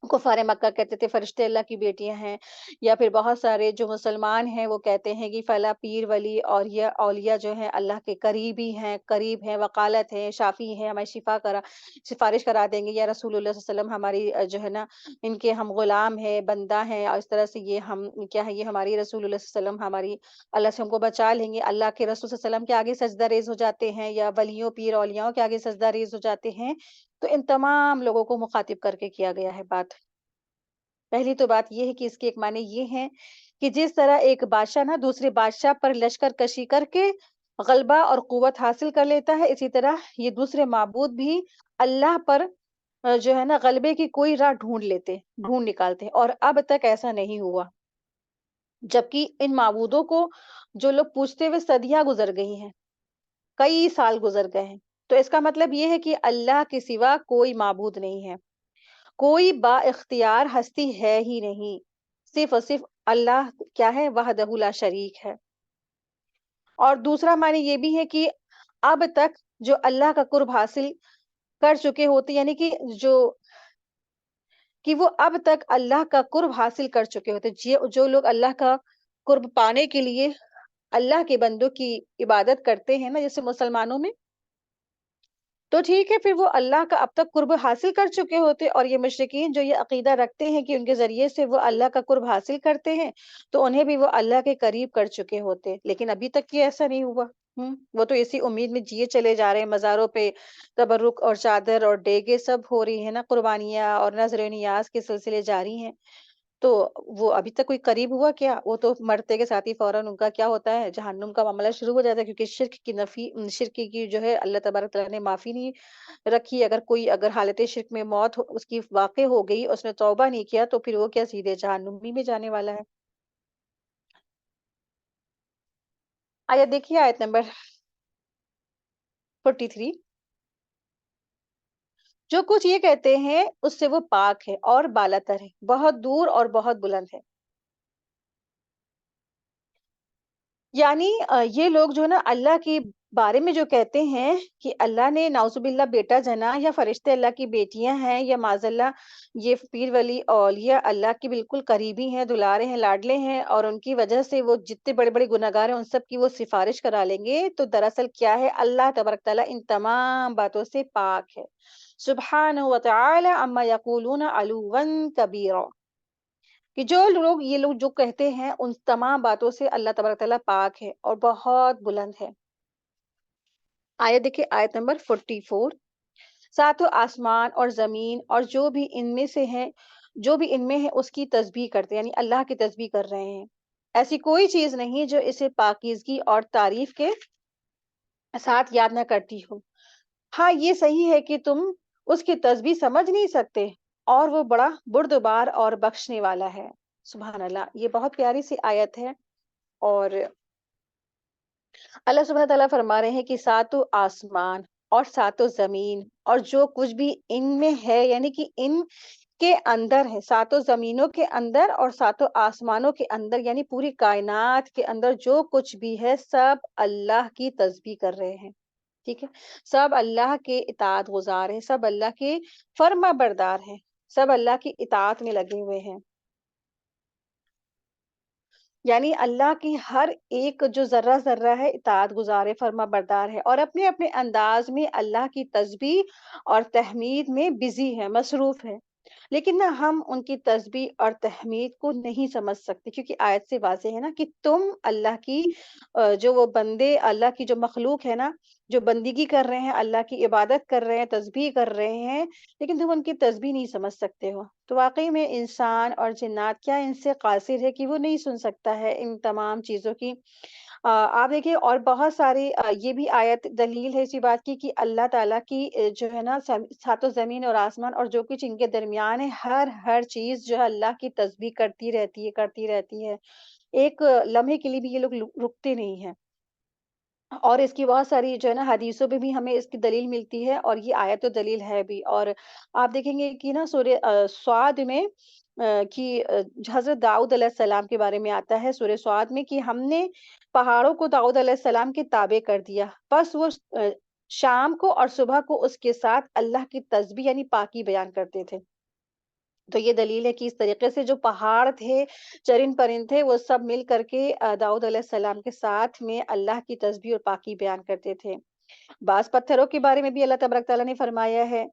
कुफ़ार मक्का कहते थे फरिश्ते अल्लाह की बेटियाँ हैं, या फिर बहुत सारे जो मुसलमान हैं वो कहते हैं कि फला पीर वली और ये औलिया जो हैं अल्लाह के करीबी हैं, करीब हैं, वकालत हैं, शाफ़ी हैं, हमारी सिफ़ारिश करा देंगे या रसूलुल्लाह सल्लल्लाहु अलैहि वसल्लम हमारी जो है ना, इनके हम गुलाम हैं, बंदा हैं, और इस तरह से ये हम क्या है, ये हमारी रसूलुल्लाह सल्लल्लाहु अलैहि वसल्लम हमारी अल्लाह से हमको बचा लेंगे। अल्लाह के रसूल सल्लल्लाहु अलैहि वसल्लम के आगे सजदा रेज़ हो जाते हैं, या वलियों, पीर औलियाओं के आगे सजदा रेज़ हो जाते हैं। तो इन तमाम लोगों को मुख़ातिब करके किया गया है बात। पहली तो बात ये है कि इसके एक मायने ये हैं कि जिस तरह एक बादशाह ना दूसरे बादशाह पर लश्कर कशी करके गलबा और कुव्वत हासिल कर लेता है, इसी तरह ये दूसरे माबूद भी अल्लाह पर जो है ना गलबे की कोई राह ढूँढ निकालते हैं, और अब तक ऐसा नहीं हुआ। जबकि इन माबूदों को जो लोग पूजते हुए सदियाँ गुज़र गई हैं, कई साल गुज़र गए हैं। तो इसका मतलब ये है कि अल्लाह के सिवा कोई माबूद नहीं है। कोई बाइख्तियार हस्ती है ही नहीं। सिर्फ़ और सिर्फ़ अल्लाह क्या है, वहदहू ला शरीक है। और दूसरा माने ये भी है कि अब तक जो अल्लाह का क़ुर्ब हासिल कर चुके होते, यानी कि जो कि वो अब तक अल्लाह का क़ुर्ब हासिल कर चुके होते। जो लोग अल्लाह का क़ुर्ब पाने के लिए अल्लाह के बंदों की इबादत करते हैं ना, जैसे मुसलमानों में, तो ठीक है, फिर वो अल्लाह का अब तक कुर्ब हासिल कर चुके होते, और ये मुशरिकीन जो ये अकीदा रखते हैं कि उनके ज़रिए से वो अल्लाह का कुर्ब हासिल करते हैं, तो उन्हें भी वो अल्लाह के करीब कर चुके होते। लेकिन अभी तक ये ऐसा नहीं हुआ। वो तो इसी उम्मीद में जिए चले जा रहे हैं, मज़ारों पे तबर्रुक और चादर और डेगे सब हो रही है ना, कुर्बानियाँ और नज़्र नियाज़ के सिलसिले जारी हैं। तो वो अभी तक कोई करीब हुआ क्या? वो तो मरते के साथ ही फ़ौरन उनका क्या होता है, जहन्नुम का मामला शुरू हो जाता है, क्योंकि शिर्क की जो है अल्लाह तबारक तआला ने माफ़ी नहीं रखी। अगर हालत शिर्क में मौत हो उसकी वाक़ई हो गई, उसने तौबा नहीं किया, तो फिर वो क्या सीधे जहन्नुम ही में जाने वाला है। आइए देखिए आयत नंबर 43। जो कुछ ये कहते हैं उससे वो पाक है और बालातर है, बहुत दूर और बहुत बुलंद है। यानी ये लोग जो है ना अल्लाह के बारे में जो कहते हैं कि अल्लाह ने नाउज़ुबिल्लाह बेटा जना, या फरिश्ते अल्लाह की बेटियां हैं, या माज़अल्लाह ये पीर वली औलिया अल्लाह के बिल्कुल करीबी हैं, दुलारे हैं, लाडले हैं, और उनकी वजह से वो जितने बड़े-बड़े गुनहगार हैं उन सब की वो सिफारिश करा लेंगे। तो दरअसल क्या है, अल्लाह तबारक तआला इन तमाम बातों से पाक है। सुब्हानहू व तआला अम्मा यक़ूलून अलुवन कबीरा। कि जो लोग ये लोग जो कहते हैं उन तमाम बातों से अल्लाह तबारक तआला पाक है और बहुत बुलंद है। आयत देखिए, आयत नंबर 44। सातों आसमान और ज़मीन और जो भी इनमें है उसकी तस्बीह करते हैं, यानी अल्लाह की तस्बीह कर रहे हैं। ऐसी कोई चीज़ नहीं जो इसे पाकीज़गी और तारीफ़ के साथ याद ना करती हो। हाँ, ये सही है कि तुम उसकी तस्बीह समझ नहीं सकते, और वो बड़ा बुर्दबार और बख्शने वाला है। सुभान अल्लाह! ये बहुत प्यारी सी आयत है। और अल्लाह सुब्हानहू तआला फरमा रहे हैं कि सातों आसमान और सातों ज़मीन और जो कुछ भी इनमें है, यानी कि इनके अंदर है, सातों ज़मीनों के अंदर और सातों आसमानों के अंदर, यानी पूरी कायनात के अंदर जो कुछ भी है, सब अल्लाह की तस्बीह कर रहे हैं। ठीक है? सब अल्लाह के इताअत गुज़ार हैं, सब अल्लाह के फर्माबरदार हैं, सब अल्लाह की इताअत में लगे हुए हैं। यानी अल्लाह की हर एक जो ज़र्रा-ज़र्रा है इताअत गुज़ार है, फ़र्माबरदार है, और अपने-अपने अंदाज़ में अल्लाह की तस्बीह और तहमीद में बिज़ी है, मसरूफ़ है। लेकिन ना हम उनकी तस्बीह और तहमीद को नहीं समझ सकते, क्योंकि आयत से वाज़ेह है ना कि तुम अल्लाह की जो वो बंदे अल्लाह की जो मख़लूक है ना, जो बंदगी कर रहे हैं, अल्लाह की इबादत कर रहे हैं, तस्बीह कर रहे हैं, लेकिन तुम उनकी तस्बीह नहीं समझ सकते हो। तो वाक़ई में इंसान और जिन्नात क्या इनसे क़ासिर है कि वो नहीं सुन सकता है इन तमाम चीज़ों की। आप देखिए, और बहुत सारी ये भी आयत दलील है इसी बात की कि अल्लाह ताला की जो है ना सातों ज़मीन और आसमान और जो कुछ इनके दरमियान है, हर चीज़ जो है अल्लाह की तस्बीह करती रहती है, करती रहती है। एक लम्हे के लिए भी ये लोग रुकते नहीं हैं। और इसकी बहुत सारी जो है ना हदीसों में भी हमें इसकी दलील मिलती है, और ये आयत तो दलील है भी। और आप देखेंगे कि ना स्वाद में हज़रत दाऊद अलैहिस्सलाम के बारे में आता है सूरह स्वाद में कि हमने पहाड़ों को दाऊद अलैहिस्सलाम के ताबे कर दिया। बस वो शाम को और सुबह को उसके साथ अल्लाह की तस्बीह यानी पाकी बयान करते थे। تو یہ دلیل ہے کہ اس طریقے سے جو پہاڑ تھے، چرند پرند تھے، وہ سب مل کر کے داؤد علیہ السلام کے ساتھ میں اللہ کی تسبیح اور پاکی بیان کرتے تھے۔ بعض پتھروں کے بارے میں بھی اللہ تبارک تعالیٰ نے فرمایا ہے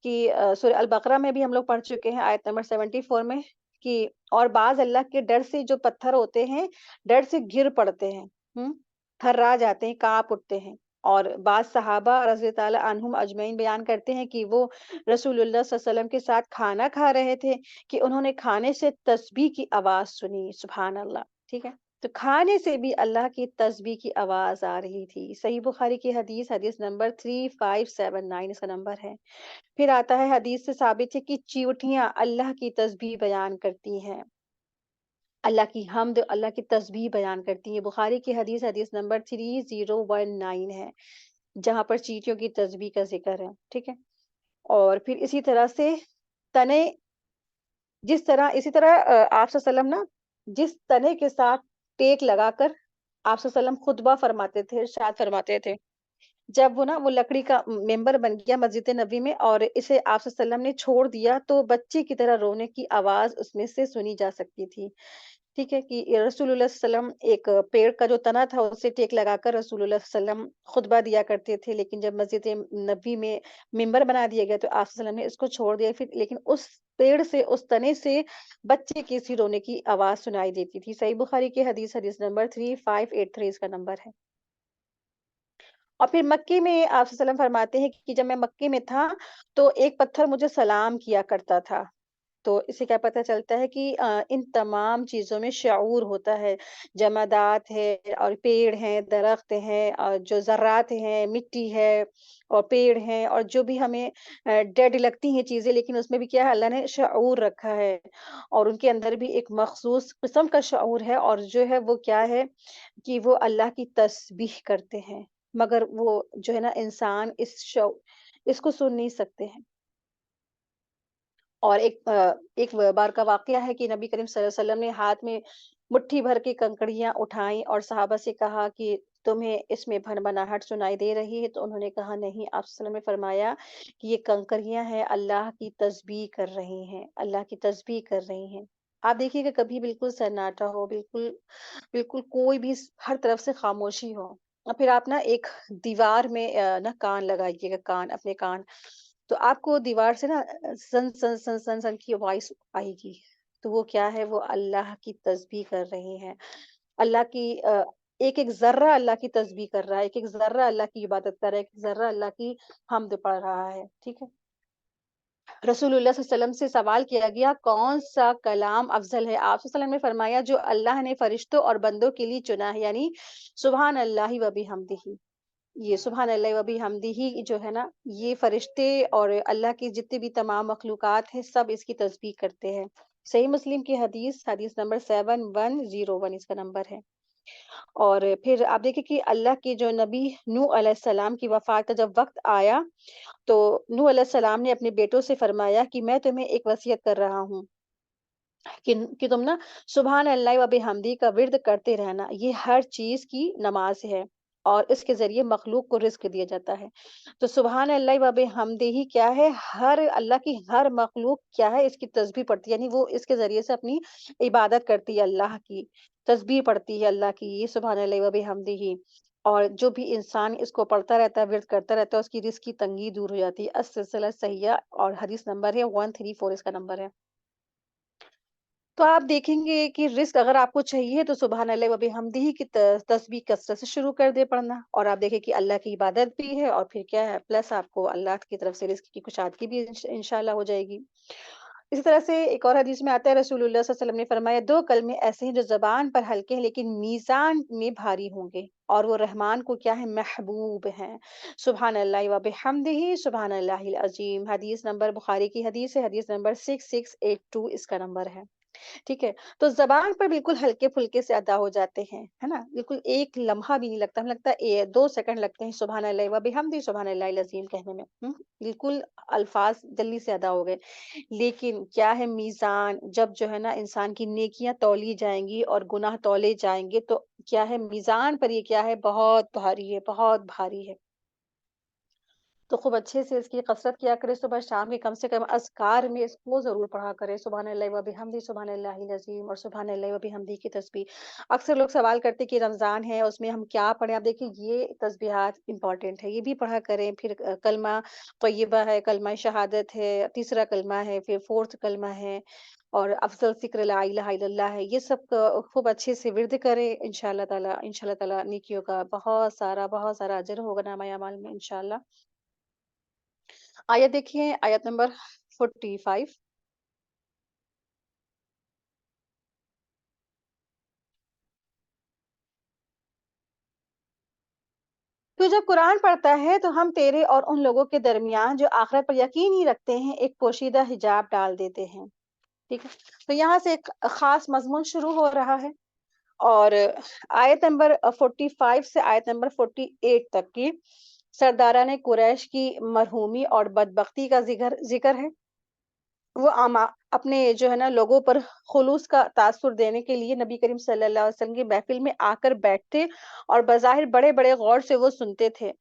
کہ سورہ البقرہ میں بھی ہم لوگ پڑھ چکے ہیں آیت نمبر 74 میں، کہ اور بعض اللہ کے ڈر سے جو پتھر ہوتے ہیں، ڈر سے گر پڑتے ہیں، تھرا جاتے ہیں، کانپ اٹھتے ہیں۔ اور بعض صحابہ رضی تعالیٰ عنہم اجمعین بیان کرتے ہیں کہ وہ رسول اللہ صلی اللہ علیہ وسلم کے ساتھ کھانا کھا رہے تھے کہ انہوں نے کھانے سے تسبیح کی آواز سنی، سبحان اللہ، ٹھیک ہے؟ تو کھانے سے بھی اللہ کی تسبیح کی آواز آ رہی تھی۔ صحیح بخاری کی حدیث، حدیث نمبر 3579 اس کا نمبر ہے۔ پھر آتا ہے حدیث سے ثابت ہے کہ چیونٹیاں اللہ کی تسبیح بیان کرتی ہیں، اللہ کی حمد، اللہ کی تسبیح بیان کرتی ہیں۔ بخاری کی حدیث، حدیث نمبر 3019 ہے، جہاں پر چیونٹیوں کی تسبیح کا ذکر ہے، ٹھیک ہے؟ اور پھر اسی طرح سے تنے، جس طرح اسی طرح آپ صلی اللہ علیہ وسلم نا جس تنے کے ساتھ ٹیک لگا کر آپ صلی اللہ علیہ وسلم خطبہ فرماتے تھے، ارشاد فرماتے تھے، جب وہ لکڑی کا ممبر بن گیا مسجد نبی میں اور اسے آپ صلی اللہ علیہ وسلم نے چھوڑ دیا، تو بچے کی طرح رونے کی آواز اس میں سے سنی جا سکتی تھی، ٹھیک ہے؟ کہ رسول اللہ صلی اللہ علیہ وسلم ایک پیڑ کا جو تنا تھا اسے ٹیک لگا کر رسول اللہ صلی اللہ علیہ وسلم خطبہ دیا کرتے تھے، لیکن جب مسجد نبی میں ممبر بنا دیا گیا تو آپ صلی اللہ علیہ وسلم نے اس کو چھوڑ دیا، پھر لیکن اس پیڑ سے، اس تنے سے بچے کی سی رونے کی آواز سنائی دیتی تھی۔ صحیح بخاری کی حدیث، حدیث نمبر 3583 اس کا نمبر ہے۔ اور پھر مکے میں آپ صلی اللہ علیہ وسلم فرماتے ہیں کہ جب میں مکے میں تھا تو ایک پتھر مجھے سلام کیا کرتا تھا۔ تو اس سے کیا پتہ چلتا ہے کہ ان تمام چیزوں میں شعور ہوتا ہے، جمادات ہے اور پیڑ ہیں، درخت ہیں، اور جو ذرات ہیں، مٹی ہے اور پیڑ ہیں، اور جو بھی ہمیں ڈیڈ لگتی ہیں چیزیں، لیکن اس میں بھی کیا ہے، اللہ نے شعور رکھا ہے اور ان کے اندر بھی ایک مخصوص قسم کا شعور ہے، اور جو ہے وہ کیا ہے کہ وہ اللہ کی تسبیح کرتے ہیں، مگر وہ جو ہے نا انسان اس کو سن نہیں سکتے ہیں۔ اور ایک بار کا واقعہ ہے کہ نبی کریم صلی اللہ علیہ وسلم نے ہاتھ میں مٹھی بھر کے کنکڑیاں اٹھائیں اور صحابہ سے کہا کہ تمہیں اس میں بھنبھناہٹ سنائی دے رہی ہے؟ تو انہوں نے کہا نہیں۔ آپ صلی اللہ علیہ وسلم نے فرمایا کہ یہ کنکریاں ہیں، اللہ کی تسبیح کر رہی ہیں، اللہ کی تسبیح کر رہی ہیں۔ آپ دیکھیے کہ کبھی بالکل سناٹا ہو، بالکل بالکل کوئی بھی ہر طرف سے خاموشی ہو، اور پھر آپ نا ایک دیوار میں نا کان لگائیے گا، کان، اپنے کان، تو آپ کو دیوار سے نا سن سن سن سن سن کی وائس آئے گی، تو وہ کیا ہے، وہ اللہ کی تسبیح کر رہی ہیں، اللہ کی ایک ایک ذرہ اللہ کی تسبیح کر رہا ہے، ایک ایک ذرہ اللہ کی عبادت کر رہا ہے، ایک ایک ذرہ اللہ کی حمد پڑھ رہا ہے، ٹھیک ہے؟ رسول اللہ صلی اللہ علیہ وسلم سے سوال کیا گیا کون سا کلام افضل ہے؟ آپ صلی اللہ علیہ وسلم نے فرمایا جو اللہ نے فرشتوں اور بندوں کے لیے چنا ہے، یعنی سبحان اللہ و بحمدہ، یہ سبحان اللہ و بحمدہ جو ہے نا، یہ فرشتے اور اللہ کی جتنے بھی تمام مخلوقات ہیں سب اس کی تسبیح کرتے ہیں۔ صحیح مسلم کی حدیث، حدیث نمبر 7101 اس کا نمبر ہے۔ اور پھر آپ دیکھیں کہ اللہ کے جو نبی نوح علیہ السلام کی وفات کا جب وقت آیا تو نوح علیہ السلام نے اپنے بیٹوں سے فرمایا کہ میں تمہیں ایک وصیت کر رہا ہوں کہ تم نا سبحان اللہ و بحمدی کا ورد کرتے رہنا، یہ ہر چیز کی نماز ہے اور اس کے ذریعے مخلوق کو رزق دیا جاتا ہے۔ تو سبحان اللہ و بحمدہ ہی کیا ہے، ہر اللہ کی ہر مخلوق کیا ہے، اس کی تسبیح پڑھتی ہے، یعنی وہ اس کے ذریعے سے اپنی عبادت کرتی ہے، اللہ کی تسبیح پڑھتی ہے، اللہ کی یہ سبحان اللہ و بحمدہ ہی۔ اور جو بھی انسان اس کو پڑھتا رہتا ہے، ورد کرتا رہتا ہے، اس کی رزق کی تنگی دور ہو جاتی ہے۔ السلسلہ صحیحہ اور حدیث نمبر ہے 134 اس کا نمبر ہے۔ تو آپ دیکھیں گے کہ رزق اگر آپ کو چاہیے تو سبحان اللہ و بحمدہ کی تسبیح کثرت سے شروع کر دے پڑھنا، اور آپ دیکھیں کہ اللہ کی عبادت بھی ہے اور پھر کیا ہے، پلس آپ کو اللہ کی طرف سے رزق کی کشادگی بھی انشاءاللہ ہو جائے گی۔ اسی طرح سے ایک اور حدیث میں آتا ہے رسول اللہ صلی اللہ علیہ وسلم نے فرمایا دو کلمے ایسے ہیں جو زبان پر ہلکے ہیں لیکن میزان میں بھاری ہوں گے، اور وہ رحمان کو کیا ہے، محبوب ہیں۔ سبحان اللہ و بحمدہ، سبحان اللہ العظیم، حدیث نمبر بخاری کی حدیث ہے، حدیث نمبر 6682 اس کا نمبر ہے، ٹھیک ہے؟ تو زبان پر بالکل ہلکے پھلکے سے ادا ہو جاتے ہیں، ہے نا؟ بالکل ایک لمحہ بھی نہیں لگتا، ہمیں لگتا ہے 2 سیکنڈ لگتے ہیں سبحان اللہ و بحمدہ سبحان اللہ العظیم کہنے میں، بالکل الفاظ جلدی سے ادا ہو گئے۔ لیکن کیا ہے، میزان جب جو ہے نا انسان کی نیکیاں تولی جائیں گی اور گناہ تولے جائیں گے تو کیا ہے، میزان پر یہ کیا ہے، بہت بھاری ہے، بہت بھاری ہے۔ तो खूब अच्छे से इसकी कसरत किया करें, सुबह शाम की कम से कम अज़कार में इसको ज़रूर पढ़ा करें। सुभानअल्लाह व बिहम्दी, सुभानअल्लाहिल अज़ीम और सुभानअल्लाह व बिहम्दी की तस्बीह। अक्सर लोग सवाल करते हैं कि रमज़ान है, उसमें हम क्या पढ़ें? आप देखिए, ये तस्बीहात इम्पोर्टेंट है, ये भी पढ़ा करें। फिर कलमा तय्यबा है, कलमा शहादत है, तीसरा कलमा है, फिर 4th कलमा है और अफ़ज़ल ज़िक्र ला इलाहा इल्लल्लाह है। ये सब खूब अच्छे से विर्द करें, इंशाअल्लाह ताला नेकियों का बहुत सारा अजर होगा नामा अमाल में इंशाअल्लाह। आयत देखिए, आयत नंबर 45। तो जब कुरान पढ़ता है तो हम तेरे और उन लोगों के दरमियान जो आखिरत पर यकीन ही रखते हैं एक पोशीदा हिजाब डाल देते हैं। ठीक है? तो यहाँ से एक खास मजमून शुरू हो रहा है और आयत नंबर 45 से आयत नंबर 48 तक की सरदाराने कुरैश की मरहूमी और बदबख्ती का जिक्र है। वो अपने जो है ना लोगों पर खुलूस का तासुर देने के लिए नबी करीम सल्लल्लाहु अलैहि वसल्लम की महफिल में आकर बैठते और बज़ाहिर बड़े-बड़े गौर से वो सुनते थे।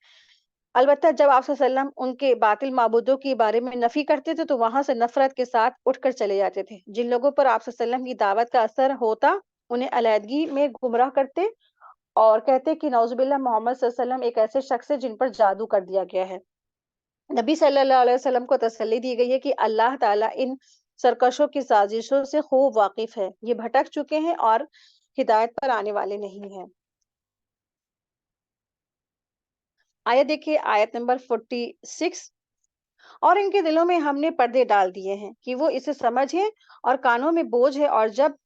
अलबत्ता जब आप सल्लल्लाहु अलैहि वसल्लम उनके बातिल माबूदों के बारे में नफ़ी करते थे, तो वहाँ से नफ़रत के साथ उठकर चले जाते थे। जिन लोगों पर आप सल्लल्लाहु अलैहि वसल्लम की दावत का असर होता, उन्हें अलैदगी में गुमराह करते और कहते कि नऊज़ुबिल्लाह मोहम्मद सल्लल्लाहु अलैहि वसल्लम एक ऐसे शख्स है जिन पर जादू कर दिया गया है। नबी सल्लल्लाहु अलैहि वसल्लम को तसल्ली दी गई है कि अल्लाह ताला इन सरकशों की साजिशों से खूब वाकिफ है। ये भटक चुके हैं और हिदायत पर आने वाले नहीं हैं। आयत देखिए, आयत नंबर 46। और इनके दिलों में हमने पर्दे डाल दिए हैं कि वो इसे समझें और कानों में बोझ है और जब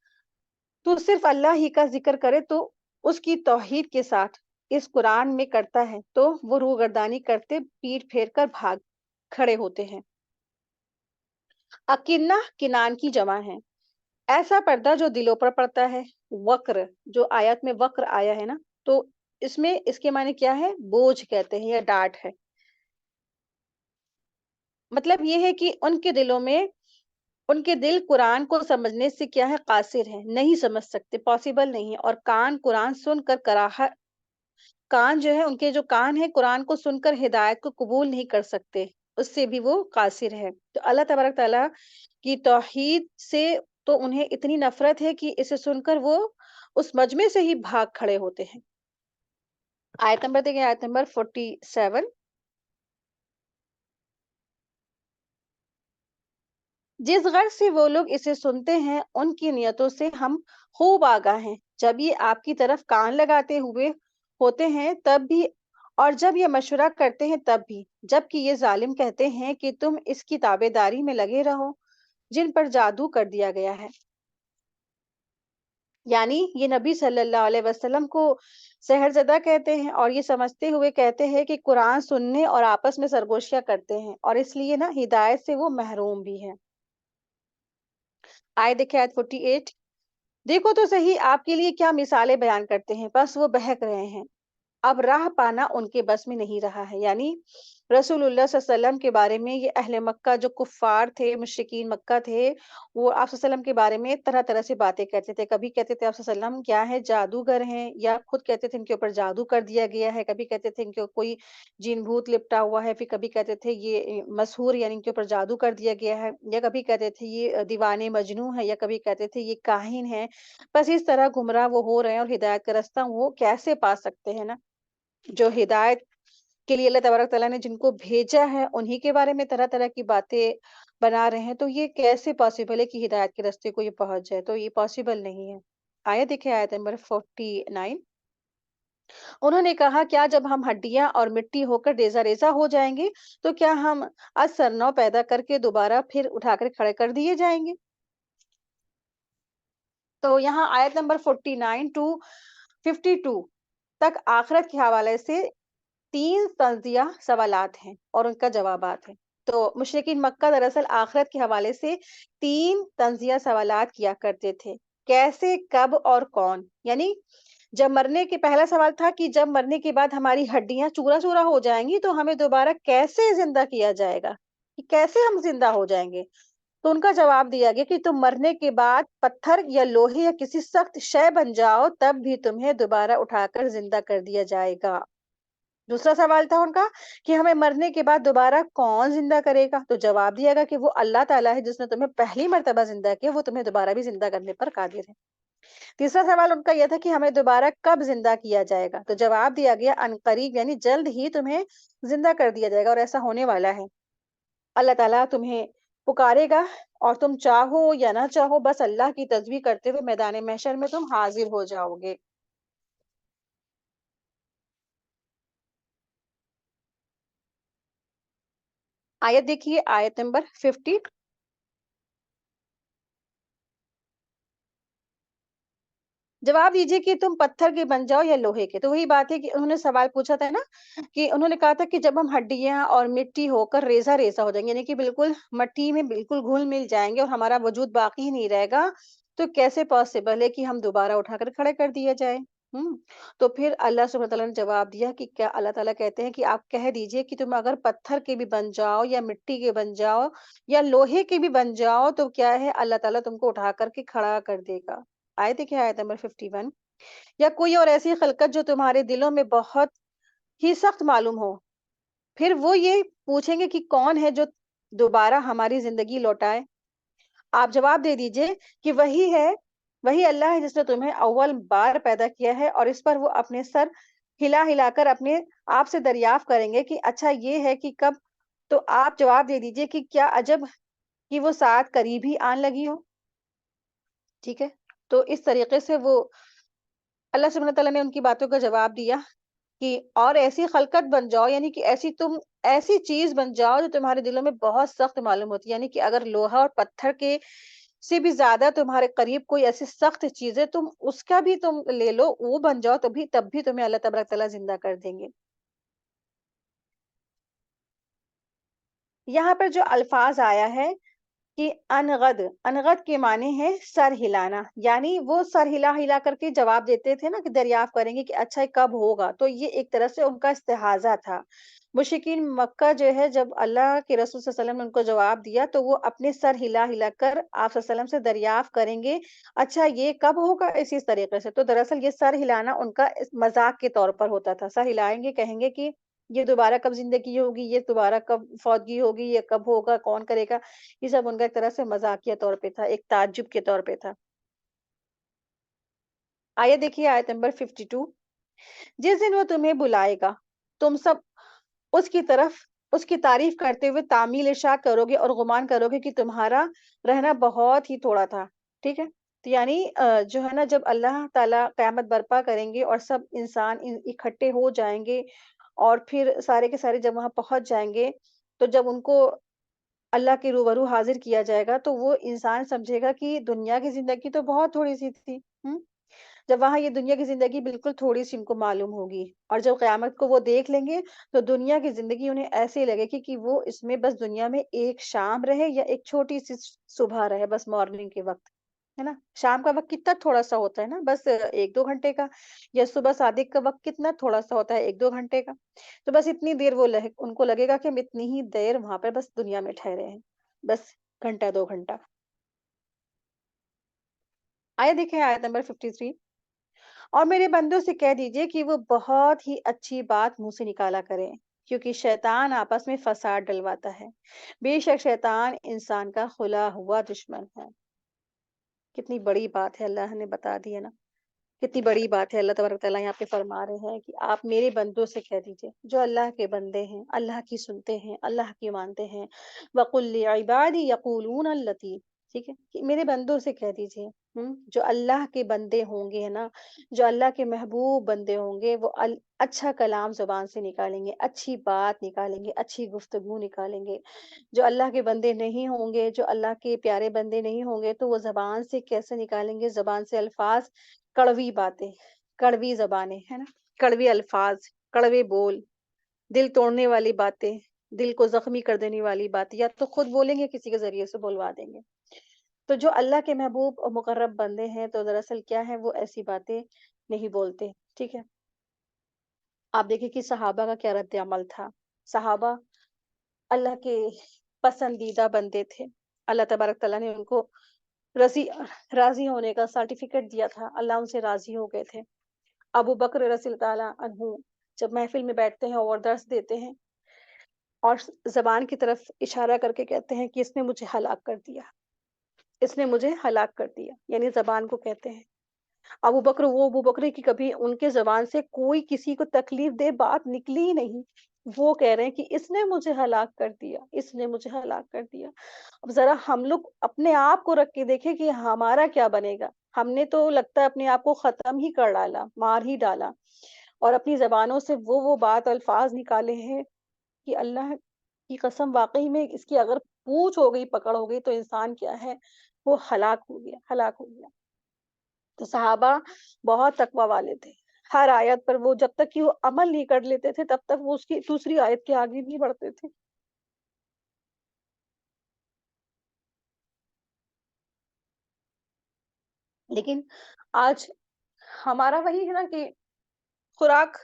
तू सिर्फ अल्लाह ही का जिक्र करे तो उसकी तौहीद के साथ इस कुरान में करता है तो वो रूगर्दानी करते पीठ फेर कर भाग खड़े होते हैं। अकिन्ना किनान की जमा है, ऐसा पर्दा जो दिलों पर पड़ता है। वक्र, जो आयत में वक्र आया है ना, तो इसमें इसके माने क्या है? बोझ कहते हैं या डांट है। मतलब ये है कि उनके दिल कुरान को समझने से क्या है, कासिर है, नहीं समझ सकते, पॉसिबल नहीं है। और कान कुरान सुनकर कान जो है, उनके जो कान है कुरान को सुनकर हिदायत को कबूल नहीं कर सकते, उससे भी वो कासिर है। तो अल्लाह तबारक ताला की तौहीद से तो उन्हें इतनी नफरत है कि इसे सुनकर वो उस मजमे से ही भाग खड़े होते हैं। आयत नंबर देखिए, आयत नंबर 47। जिस गर्ज से वो लोग इसे सुनते हैं, उनकी नियतों से हम खूब आगाह हैं। जब ये आपकी तरफ कान लगाते हुए होते हैं, तब भी और जब ये मशवरा करते हैं, तब भी। जबकि ये ज़ालिम कहते हैं कि तुम इसकी ताबेदारी में लगे रहो, जिन पर जादू कर दिया गया है। यानी ये नबी सल्लल्लाहु अलैहि वसल्लम को सहरज़दा कहते हैं और ये समझते हुए कहते हैं कि कुरान सुनने और आपस में सरगोशियाँ करते हैं और इसलिए ना हिदायत से वो महरूम भी हैं। आयत देखिए, आयत 48। देखो तो सही आपके लिए क्या मिसालें बयान करते हैं, बस वो बहक रहे हैं। अब राह पाना उनके बस में नहीं रहा है। यानी रसूलुल्लाह सल्लल्लाहु अलैहि वसल्लम के बारे में ये अहले मक्का जो कुफ़ार थे, मुशरिकीन मक्का थे, वो आप सल्लल्लाहु अलैहि वसल्लम के बारे में तरह-तरह से बातें कहते थे। कभी कहते थे आप सल्लल्लाहु अलैहि वसल्लम क्या है, जादूगर हैं, या खुद कहते थे इनके ऊपर जादू कर दिया गया है। कभी कहते थे इनके कोई जिन भूत लिपटा हुआ है, फिर कभी कहते थे ये मसहूर यानी इनके ऊपर जादू कर दिया गया है, या कभी कहते थे ये दीवाने मजनू है, या कभी कहते थे ये काहिन है। बस इस तरह गुमराह वो हो रहे हैं और हिदायत का रास्ता वो कैसे पा सकते हैं ना? जो हिदायत के लिए अल्लाह तबारक तआला ने जिनको भेजा है, उन्हीं के बारे में तरह-तरह की बातें बना रहे हैं, तो ये कैसे पॉसिबल है कि हिदायत के रास्ते को ये पहुँच जाए? तो ये पॉसिबल नहीं है। आयत देखिए, आयत नंबर 49। उन्होंने कहा, क्या जब हम हड्डियाँ और मिट्टी होकर रेज़ा-रेज़ा हो जाएँगे, तो क्या हम अज़-सरनौ पैदा करके दोबारा फिर उठाकर खड़े कर दिए जाएँगे? तो यहाँ आयत नंबर 49 टू 52 तक आखिरत के हवाले से 3 तंज़िया सवालात हैं और उनका जवाबात हैं। तो मुशरिकीन मक्का दरअसल आखिरत के हवाले से 3 तंज़िया सवालात किया करते थे। कैसे, कब और कौन? यानी जब मरने के पहला सवाल था कि जब मरने के बाद हमारी हड्डियाँ चूरा-चूरा हो जाएँगी, तो हमें दोबारा कैसे ज़िंदा किया जाएगा? कि कैसे हम ज़िंदा हो जाएँगे? तो उनका जवाब दिया गया कि तुम मरने के बाद पत्थर या लोहे या किसी सख्त शय बन जाओ, तब भी तुम्हें दोबारा उठाकर ज़िंदा कर दिया जाएगा। दूसरा सवाल था उनका कि हमें मरने के बाद दोबारा कौन जिंदा करेगा? तो जवाब दिया गया कि वो अल्लाह ताला है, जिसने तुम्हें पहली मर्तबा जिंदा किया, वो तुम्हें दोबारा भी जिंदा करने पर कादिर है। तीसरा सवाल उनका यह था कि हमें दोबारा कब जिंदा किया जाएगा? तो जवाब दिया गया अनकरीब, यानी जल्द ही तुम्हें जिंदा कर दिया जाएगा और ऐसा होने वाला है। अल्लाह ताला तुम्हें पुकारेगा और तुम चाहो या ना चाहो, बस अल्लाह की तस्बीह करते हुए मैदान महशर में तुम हाजिर हो जाओगे। आयत देखिए, आयत नंबर 50। जवाब दीजिए कि तुम पत्थर के बन जाओ या लोहे के। तो वही बात है कि उन्होंने सवाल पूछा था ना, कि उन्होंने कहा था कि जब हम हड्डियां और मिट्टी होकर रेजा रेसा हो जाएंगे, यानी कि बिल्कुल मट्टी में बिल्कुल घुल मिल जाएंगे और हमारा वजूद बाकी ही नहीं रहेगा, तो कैसे पॉसिबल है कि हम दोबारा उठाकर खड़े कर दिया जाए? हम्म। तो फिर अल्लाह सुब्हानहू तआला ने जवाब दिया कि क्या, अल्लाह ताला कहते हैं कि आप कह दीजिए कि तुम अगर पत्थर के भी बन जाओ या मिट्टी के बन जाओ या लोहे के भी बन जाओ, तो क्या है, अल्लाह ताला तुमको उठा करके खड़ा कर देगा। आए देखिए, आयत नंबर 51। या कोई और ऐसी खलकत जो तुम्हारे दिलों में बहुत ही सख्त मालूम हो, फिर वो ये पूछेंगे कि कौन है जो दोबारा हमारी जिंदगी लौटाए? आप जवाब दे दीजिए कि वही है, वही अल्लाह है जिसने तुम्हें अव्वल बार पैदा किया है, और इस पर वो अपने सर हिला हिलाकर अपने आप से दरियाफ्त करेंगे कि अच्छा ये है कि कब। तो आप जवाब दे दीजिए कि क्या अजब कि वो साथ करीब ही आन लगी हो। ठीक है। तो इस तरीके से वो अल्लाह सुब्हानहू तआला ने उनकी बातों का जवाब दिया कि और ऐसी खलकत बन जाओ, यानी कि ऐसी तुम ऐसी चीज बन जाओ जो तुम्हारे दिलों में बहुत सख्त मालूम होती है, यानी कि अगर लोहा और पत्थर के से भी ज्यादा तुम्हारे करीब कोई ऐसी सख्त चीज है, तुम उसका भी तुम ले लो, वो बन जाओ, तब भी तुम्हें अल्लाह तबारक ताला जिंदा कर देंगे। यहाँ पर जो अल्फाज आया है कि अनगद, अनगद के माने हैं सर हिलाना, यानी वो सर हिला हिला करके जवाब देते थे ना कि दरियाफ्त करेंगे कि अच्छा ये कब होगा, तो ये एक तरह से उनका इस्तेहाजा था। मुशरिकीन मक्का जो है, जब अल्लाह के रसूल सल्लल्लाहु अलैहि वसल्लम ने उनको जवाब दिया, तो वो अपने सर हिला हिला कर आप सल्लल्लाहु अलैहि वसल्लम से दरियाफ्त करेंगे, अच्छा ये कब होगा, इसी तरीके से। तो दरअसल ये सर हिलाना उनका मजाक के तौर पर होता था, सर हिलाएंगे, कहेंगे कि ये दोबारा कब जिंदगी होगी, ये दोबारा कब फौतगी होगी, ये कब होगा, कौन करेगा। ये सब उनका एक तरह से मज़ाकिया तौर पे था, एक ताज्जुब के तौर पे था। आइए देखिए, आयत नंबर 52। जिस दिन वो तुम्हें बुलाएगा, तुम सब उसकी तरफ उसकी तारीफ करते हुए तामील इरशाद करोगे और गुमान करोगे कि तुम्हारा रहना बहुत ही थोड़ा था। ठीक है? तो यानी जो है ना, जब अल्लाह ताला क़यामत बर्पा करेंगे और सब इंसान इकट्ठे हो जाएँगे और फिर सारे के सारे जब वहाँ पहुँच जाएँगे, तो जब उनको अल्लाह के रूबरू हाज़िर किया जाएगा, तो वो इंसान समझेगा कि दुनिया की ज़िंदगी तो बहुत थोड़ी-सी थी। हुँ? जब वहाँ ये दुनिया की ज़िंदगी बिल्कुल थोड़ी-सी इनको मालूम होगी, और जब क़यामत को वो देख लेंगे, तो दुनिया की ज़िंदगी उन्हें ऐसे लगेगी कि वो इसमें बस दुनिया में एक शाम रहे या एक छोटी-सी सुबह रहे, बस मॉर्निंग के वक़्त, है ना? शाम का वक़्त कितना थोड़ा-सा होता है ना, बस 1-2 घंटे का, या सुबह सादिक का वक़्त कितना थोड़ा-सा होता है, 1-2 घंटे का। तो बस इतनी देर वो लहे उनको लगेगा कि हम इतनी ही देर वहाँ पे बस दुनिया में ठहरे हैं, बस घंटा 2 घंटा। आइए देखें आयत नंबर 53। और मेरे बंदों से कह दीजिए कि वो बहुत ही अच्छी बात मुंह से निकाला करें, क्योंकि शैतान आपस में फसाद डलवाता है। बेशक शैतान इंसान का खुला हुआ दुश्मन है। कितनी बड़ी बात है, अल्लाह ने बता दी है ना। कितनी बड़ी बात है, अल्लाह तबारक तआला यहाँ पे फरमा रहे हैं कि आप मेरे बंदों से कह दीजिए, जो अल्लाह के बंदे हैं, अल्लाह की सुनते हैं, अल्लाह की मानते हैं। वकुल इबादी यकूलून अल्लती, ठीक है, कि मेरे बंदों से कह दीजिए, जो अल्लाह के बंदे होंगे, है ना, जो अल्लाह के महबूब बंदे होंगे, वो अच्छा कलाम जुबान से निकालेंगे, अच्छी बात निकालेंगे, अच्छी गुफ्तगू निकालेंगे। जो अल्लाह के बंदे नहीं होंगे, जो अल्लाह के प्यारे बंदे नहीं होंगे, तो वो ज़बान से कैसे निकालेंगे? ज़बान से अल्फ़ाज़, कड़वी बातें, कड़वी ज़बानें, है ना? कड़वे अल्फ़ाज़, कड़वे बोल, दिल तोड़ने वाली बातें, दिल को ज़ख्मी कर देने वाली बातें, या तो खुद बोलेंगे, किसी के ज़रिए से बुलवा देंगे। तो जो अल्लाह के महबूब और मुक़र्रब बंदे हैं, तो दरअसल क्या है, वो ऐसी बातें नहीं बोलते, ठीक है? आप देखिए कि सहाबा का क्या रद्द-ए-अमल था। सहाबा अल्लाह के पसंदीदा बंदे थे। अल्लाह तबारक तआला ने उनको रज़ी राज़ी होने का सर्टिफ़िकेट दिया था। अल्लाह उनसे राज़ी हो गए थे। अबू बकर रज़ी अल्लाह तआला अन्हु جب محفل میں بیٹھتے ہیں اور درس دیتے ہیں اور زبان کی طرف اشارہ کر کے کہتے ہیں کہ اس نے مجھے ہلاک کر دیا، اس نے مجھے ہلاک کر دیا، یعنی زبان کو کہتے ہیں۔ ابو بکر، وہ ابو بکر کی کبھی ان کے زبان سے کوئی کسی کو تکلیف دہ بات نکلی ہی نہیں، وہ کہہ رہے ہیں کہ اس نے مجھے ہلاک کر دیا، اس نے مجھے ہلاک کر دیا۔ اب ذرا ہم لوگ اپنے آپ کو رکھ کے دیکھیں کہ ہمارا کیا بنے گا۔ ہم نے تو لگتا ہے اپنے آپ کو ختم ہی کر ڈالا، مار ہی ڈالا، اور اپنی زبانوں سے وہ بات الفاظ نکالے ہیں کہ اللہ کی قسم واقعی میں اس کی اگر پوچھ ہو گئی، پکڑ ہو گئی، تو انسان کیا ہے، وہ ہلاک ہو گیا، ہلاک ہو گیا۔ تو صحابہ بہت تقوی والے تھے، ہر آیت پر وہ جب تک کہ وہ عمل نہیں کر لیتے تھے تب تک وہ اس کی دوسری آیت کے آگے نہیں بڑھتے تھے۔ لیکن آج ہمارا وہی ہے نا کہ خوراک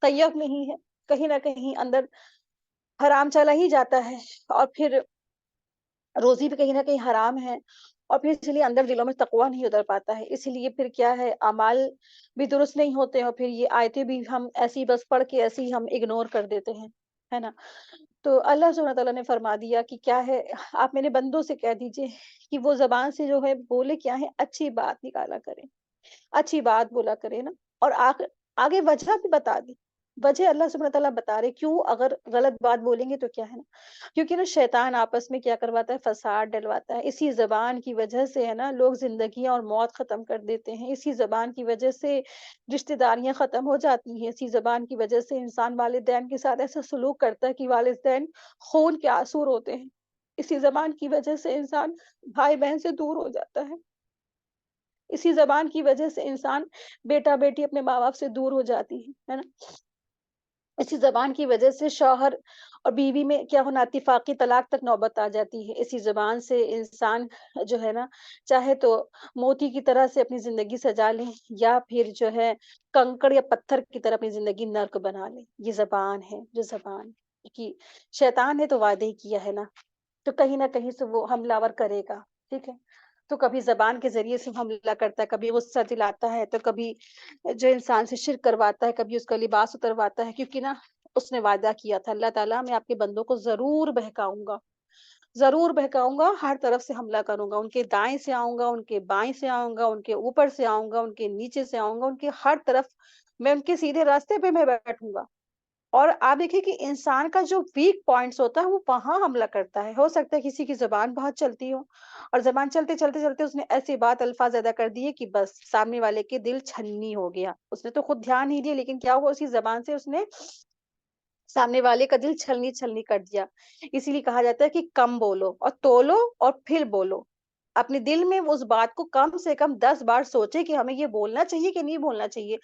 طیب نہیں ہے، کہیں نہ کہیں اندر حرام چلا ہی جاتا ہے، اور پھر روزی بھی کہیں نہ کہیں حرام ہے، اور پھر اس لیے اندر دلوں میں تقویٰ نہیں اتر پاتا ہے، اسی لیے پھر کیا ہے، اعمال بھی درست نہیں ہوتے، اور پھر یہ آیتیں بھی ہم ایسی بس پڑھ کے ایسی ہم اگنور کر دیتے ہیں، ہے نا۔ تو اللہ سبحانہ تعالیٰ نے فرما دیا کہ کیا ہے، آپ میرے بندوں سے کہہ دیجئے کہ وہ زبان سے جو ہے بولے کیا ہے، اچھی بات نکالا کریں، اچھی بات بولا کرے نا، اور آگے وجہ بھی بتا دی، وجہ اللہ سبحانہ تعالیٰ بتا رہے کیوں اگر غلط بات بولیں گے تو کیا ہے نا، کیونکہ نا شیطان آپس میں کیا کرواتا ہے، فساد ڈلواتا ہے، اسی زبان کی وجہ سے ہے نا لوگ زندگیاں اور موت ختم کر دیتے ہیں، اسی زبان کی وجہ سے رشتہ داریاں ختم ہو جاتی ہیں، اسی زبان کی وجہ سے انسان والدین کے ساتھ ایسا سلوک کرتا ہے کہ والدین خون کے آنسور ہوتے ہیں، اسی زبان کی وجہ سے انسان بھائی بہن سے دور ہو جاتا ہے، اسی زبان کی وجہ سے انسان بیٹا بیٹی اپنے ماں باپ سے دور ہو جاتی ہے نا، اسی زبان کی وجہ سے شوہر اور بیوی میں کیا ہونا، اتفاقی طلاق تک نوبت آ جاتی ہے، اسی زبان سے انسان جو ہے نا چاہے تو موتی کی طرح سے اپنی زندگی سجا لے، یا پھر جو ہے کنکڑ یا پتھر کی طرح اپنی زندگی نرک بنا لے۔ یہ زبان ہے، جو زبان کی شیطان نے تو وعدے ہی کیا ہے نا، تو کہیں نہ کہیں سے وہ حملہ ور کرے گا، ٹھیک ہے۔ تو کبھی زبان کے ذریعے سے حملہ کرتا ہے، کبھی غصہ دلاتا ہے، تو کبھی جو انسان سے شرک کرواتا ہے، کبھی اس کا لباس اترواتا ہے، کیونکہ نا اس نے وعدہ کیا تھا، اللہ تعالیٰ میں آپ کے بندوں کو ضرور بہکاؤں گا، ضرور بہکاؤں گا، ہر طرف سے حملہ کروں گا، ان کے دائیں سے آؤں گا، ان کے بائیں سے آؤں گا، ان کے اوپر سے آؤں گا، ان کے نیچے سے آؤں گا، ان کے ہر طرف میں ان کے سیدھے راستے پہ میں بیٹھوں گا۔ اور آپ دیکھیں کہ انسان کا جو ویک پوائنٹس ہوتا ہے وہ وہاں حملہ کرتا ہے، ہو سکتا ہے کسی کی زبان بہت چلتی ہو، اور زبان چلتے چلتے چلتے اس نے ایسی بات الفاظ ادا کر دیے کہ بس سامنے والے کے دل چھلنی ہو گیا، اس نے تو خود دھیان نہیں دیا، لیکن کیا ہوا، اسی زبان سے اس نے سامنے والے کا دل چھلنی چھلنی کر دیا۔ اسی لیے کہا جاتا ہے کہ کم بولو اور تولو اور پھر بولو، اپنے دل میں اس بات کو کم سے کم 10 بار سوچے کہ ہمیں یہ بولنا چاہیے کہ نہیں بولنا چاہیے،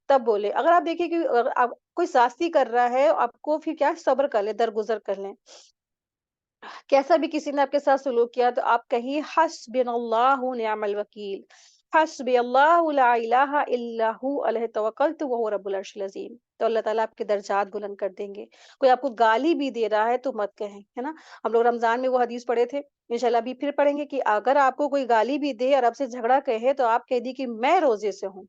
تب بولے۔ اگر آپ دیکھیں کہ اگر آپ کوئی ساستی کر رہا ہے، آپ کو پھر کیا صبر کر لیں، درگزر کر لیں، کیسا بھی کسی نے آپ کے ساتھ سلوک کیا تو آپ کہیں حسبنا اللہ نعم الوکیل، حسبی اللہ لا الہ الا ہو علیہ توکلت وہو رب العرش العظیم، تو اللہ تعالیٰ آپ کے درجات بلند کر دیں گے۔ کوئی آپ کو گالی بھی دے رہا ہے تو مت کہیں، ہے نا۔ ہم لوگ رمضان میں وہ حدیث پڑھے تھے، انشاءاللہ ابھی پھر پڑھیں گے کہ اگر آپ کو کوئی گالی بھی دے اور آپ سے جھگڑا کہے تو آپ کہہ دی کہ میں روزے سے ہوں،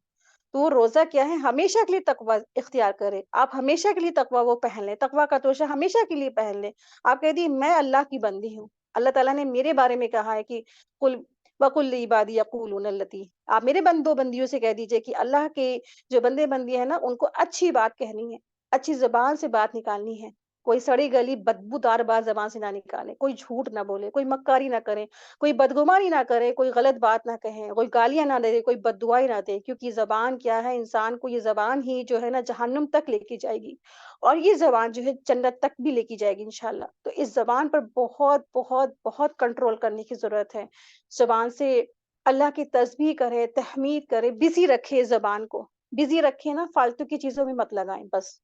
تو وہ روزہ کیا ہے، ہمیشہ کے لیے تقوی اختیار کرے، آپ ہمیشہ کے لیے تقوی وہ پہن لیں، تقوی کا توشہ ہمیشہ کے لیے پہن لیں، آپ کہہ دی میں اللہ کی بندی ہوں، اللہ تعالیٰ نے میرے بارے میں کہا ہے کہ قل وقل لعبادی یقولون التی، آپ میرے بندوں بندیوں سے کہہ دیجئے کہ اللہ کے جو بندے بندی ہیں نا ان کو اچھی بات کہنی ہے، اچھی زبان سے بات نکالنی ہے، کوئی سڑی گلی بدبودار بات زبان سے نہ نکالے، کوئی جھوٹ نہ بولے، کوئی مکاری نہ کرے، کوئی بدگمانی نہ کرے، کوئی غلط بات نہ کہیں، کوئی گالیاں نہ دے، کوئی بد دعائی نہ دے، کیونکہ زبان کیا ہے، انسان کو یہ زبان ہی جو ہے نا جہنم تک لے کے جائے گی، اور یہ زبان جو ہے جنت تک بھی لے کے جائے گی انشاءاللہ۔ تو اس زبان پر بہت بہت بہت کنٹرول کرنے کی ضرورت ہے، زبان سے اللہ کی تسبیح کرے، تحمید کرے، بزی رکھے زبان کو، بزی رکھے نا، فالتو کی چیزوں میں مت لگائیں بس،